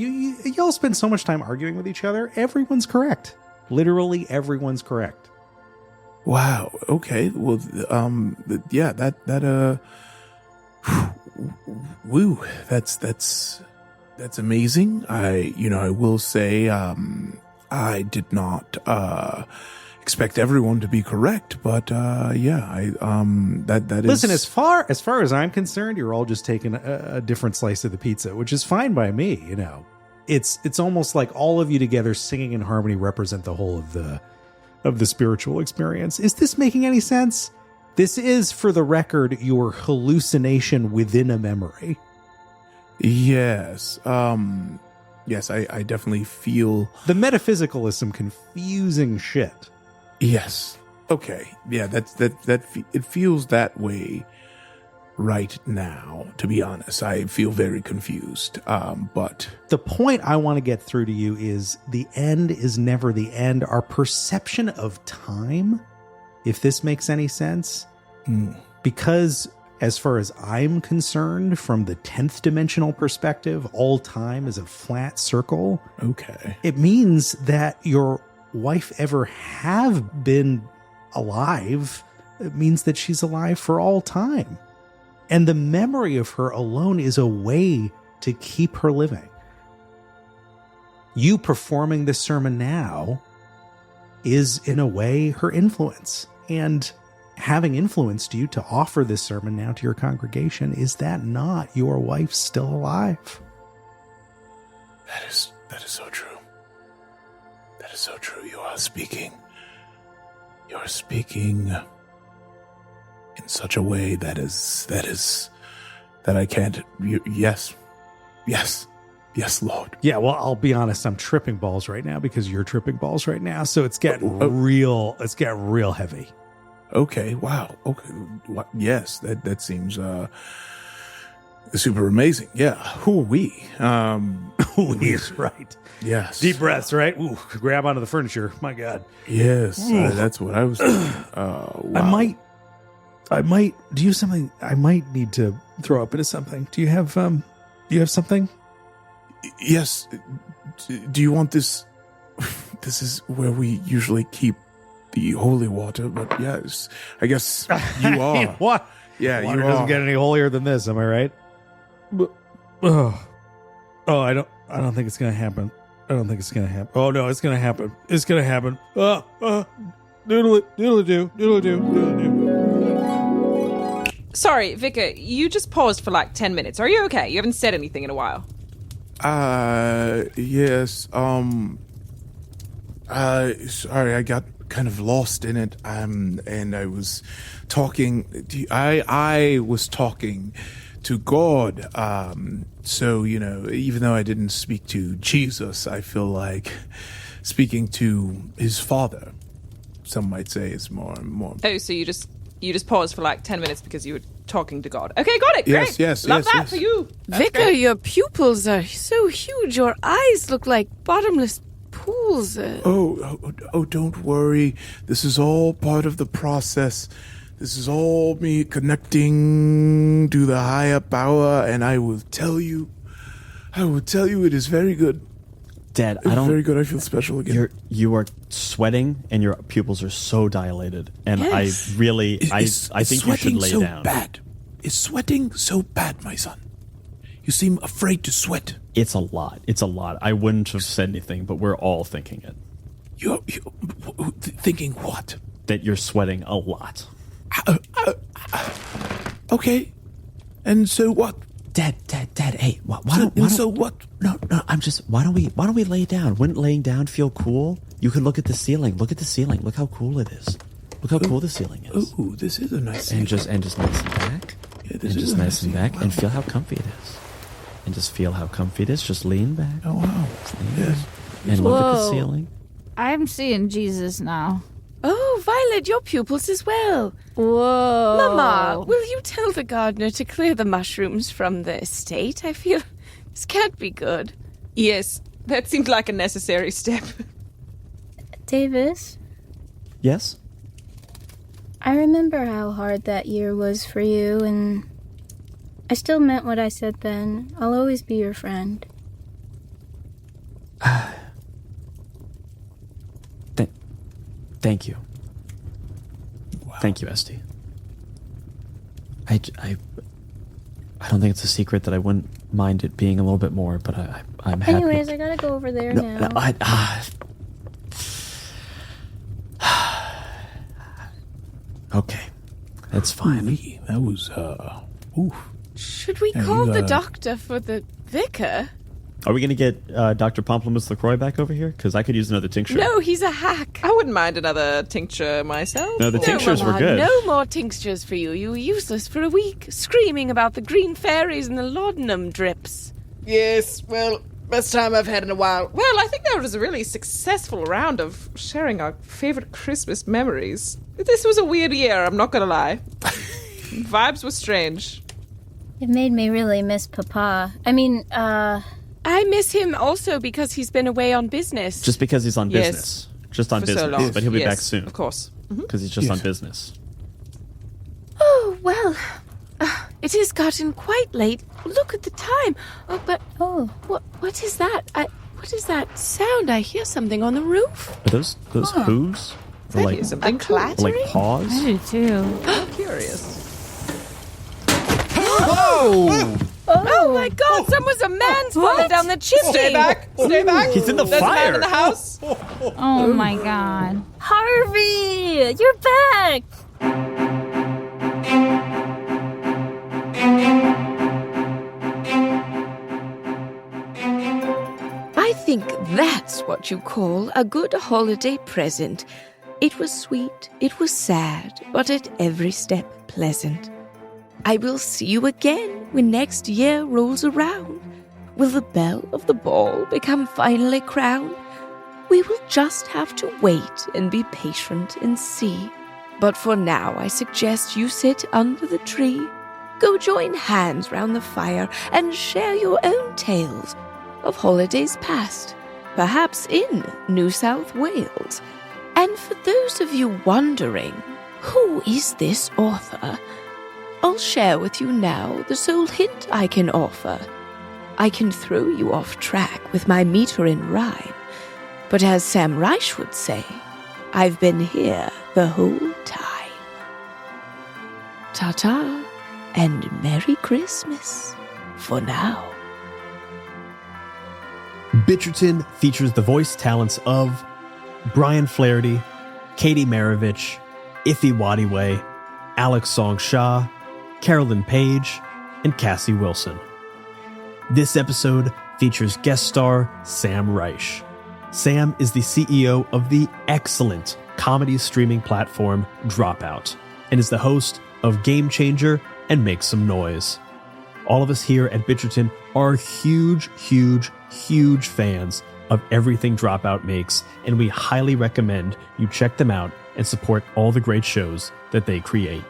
all spend so much time arguing with each other. Everyone's correct. Literally, everyone's correct. Wow. Okay. Well, yeah. Woo. That's amazing. I will say, I did not expect everyone to be correct, but that is. Listen, as far as I'm concerned, you're all just taking a different slice of the pizza, which is fine by me. You know, it's almost like all of you together singing in harmony represent the whole of the spiritual experience. Is this making any sense? This is, for the record, your hallucination within a memory. Yes. Yes, I definitely feel the metaphysical is some confusing shit. Yes. Okay. Yeah, it feels that way right now, to be honest. I feel very confused. But the point I want to get through to you is the end is never the end. Our perception of time, if this makes any sense, because as far as I'm concerned, from the 10th dimensional perspective, all time is a flat circle. Okay. It means that your wife ever have been alive. It means that she's alive for all time. And the memory of her alone is a way to keep her living. You performing this sermon now is, in a way, her influence. And having influenced you to offer this sermon now to your congregation, is that not your wife still alive? That is so true. That is so true. You are speaking in such a way that I can't. Yes, Lord. Yeah, well, I'll be honest. I'm tripping balls right now because you're tripping balls right now. So it's getting real. It's getting real heavy. Okay. Wow. Okay. Yes. That seems super amazing. Yeah. Who are we? Who is right? Yes. Deep breaths, right? Ooh, grab onto the furniture. My God. Yes. That's what I was thinking. Wow. I might do something. I might need to throw up into something. Do you have something? Yes. Do you want this? This is where we usually keep the holy water, but yes, I guess you are. What? Yeah, water you doesn't are. get any holier than this. Am I right? I don't think it's gonna happen. I don't think it's gonna happen. Oh no, it's gonna happen. It's gonna happen. Doodle-doo. Sorry, Vicar, you just paused for like 10 minutes. Are you okay? You haven't said anything in a while. Yes. Sorry, I got kind of lost in it. And I was talking. I was talking to God. So, you know, even though I didn't speak to Jesus, I feel like speaking to his father. Some might say it's more. Oh, so you just paused for like 10 minutes because you were talking to God. Okay, got it. Great. Yes. Love that for you. That's Vicar, great. your pupils are so huge. Your eyes look like bottomless pools. Oh, don't worry. This is all part of the process. This is all me connecting to the higher power, and I will tell you it is very good. Dad, It's very good. I feel special again. You are sweating and your pupils are so dilated, and Yes. I think you should lay so down. Bad? Is sweating so bad, my son? You seem afraid to sweat. It's a lot. I wouldn't have said anything, but we're all thinking it. You're thinking what? That you're sweating a lot. Okay. And so what? Dad, hey, why don't what? No, why don't we lay down? Wouldn't laying down feel cool? You could look at the ceiling. Look at the ceiling. Look how cool it is. Look how cool the ceiling is. Oh, this is a nice and just nice and back. Yeah, and just nice and back. Wow. And feel how comfy it is. And just feel how comfy it is. Just lean back. Oh, wow. Yes. And look at the ceiling. I'm seeing Jesus now. Oh, Violet, your pupils as well. Whoa. Mama, will you tell the gardener to clear the mushrooms from the estate? I feel this can't be good. Yes, that seemed like a necessary step. Davis? Yes? I remember how hard that year was for you, and I still meant what I said then. I'll always be your friend. Thank you. Wow. Thank you, Esty. I don't think it's a secret that I wouldn't mind it being a little bit more, but I'm happy. Anyways, I gotta go over there now. Okay. That's fine. Ooh, that was, oof. Should we Yeah, call you, the doctor for the vicar? Are we going to get Dr. Pomplamoose LaCroix back over here? Because I could use another tincture. No, he's a hack. I wouldn't mind another tincture myself. No, the tinctures were good. No more tinctures for you. You were useless for a week, screaming about the green fairies and the laudanum drips. Yes, well, best time I've had in a while. Well, I think that was a really successful round of sharing our favorite Christmas memories. This was a weird year, I'm not gonna lie. Vibes were strange. It made me really miss Papa. I miss him also because he's been away on business. Just because he's on Yes. business. Just on For so business. long. But he'll be Yes, back soon. of course. Because he's just on business. Oh, well, it has gotten quite late. Look at the time. What is that? What is that sound? I hear something on the roof. Are those who's? Or like, something like paws? I do too. I'm curious. Whoa! Oh my God! Someone's a man's fallen down the chimney. Stay back! Stay back! He's in the There's fire. a man in the house. Oh my God. Harvey, you're back. I think that's what you call a good holiday present. It was sweet, it was sad, but at every step pleasant. I will see you again when next year rolls around. Will the belle of the ball become finally crowned? We will just have to wait and be patient and see. But for now, I suggest you sit under the tree. Go join hands round the fire and share your own tales of holidays past, perhaps in New South Wales. And for those of you wondering, who is this author? I'll share with you now the sole hint I can offer. I can throw you off track with my meter in rhyme, but as Sam Reich would say, I've been here the whole time. Ta-ta, and Merry Christmas for now. Bitcherton features the voice talents of Brian Flaherty, Katie Maravich, Iffy Wadiway, Alex Song Shah, Carolyn Page, and Cassie Wilson. This episode features guest star Sam Reich. Sam is the CEO of the excellent comedy streaming platform Dropout and is the host of Game Changer and Make Some Noise. All of us here at Bitcherton are huge fans of everything Dropout makes, and we highly recommend you check them out and support all the great shows that they create.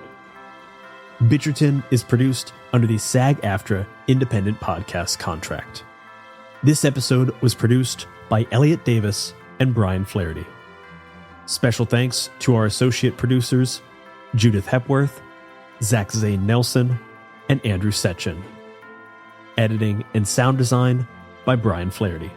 Bitcherton is produced under the SAG-AFTRA Independent Podcast Contract. This episode was produced by Elliot Davis and Brian Flaherty. Special thanks to our associate producers, Judith Hepworth, Zane Nelson, and Andrew Sechen. Editing and sound design by Brian Flaherty.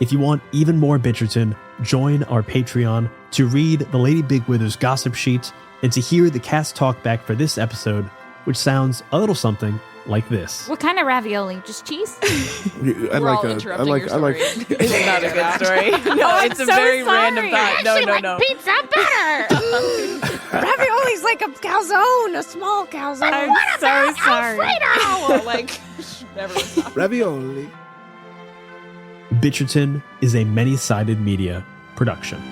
If you want even more Bitcherton, join our Patreon to read the Lady Bigwither's gossip sheet and to hear the cast talk back for this episode, which sounds a little something like this. What kind of ravioli? Just cheese? I We're like all a, interrupting I like, your I like. story. It's not a good story. No, I'm it's a so very sorry. random thought. No. Pizza better. Ravioli's like a calzone, a small calzone. I'm so sorry. Alfredo! Like, never stop. Ravioli. Bitcherton is a many-sided media production.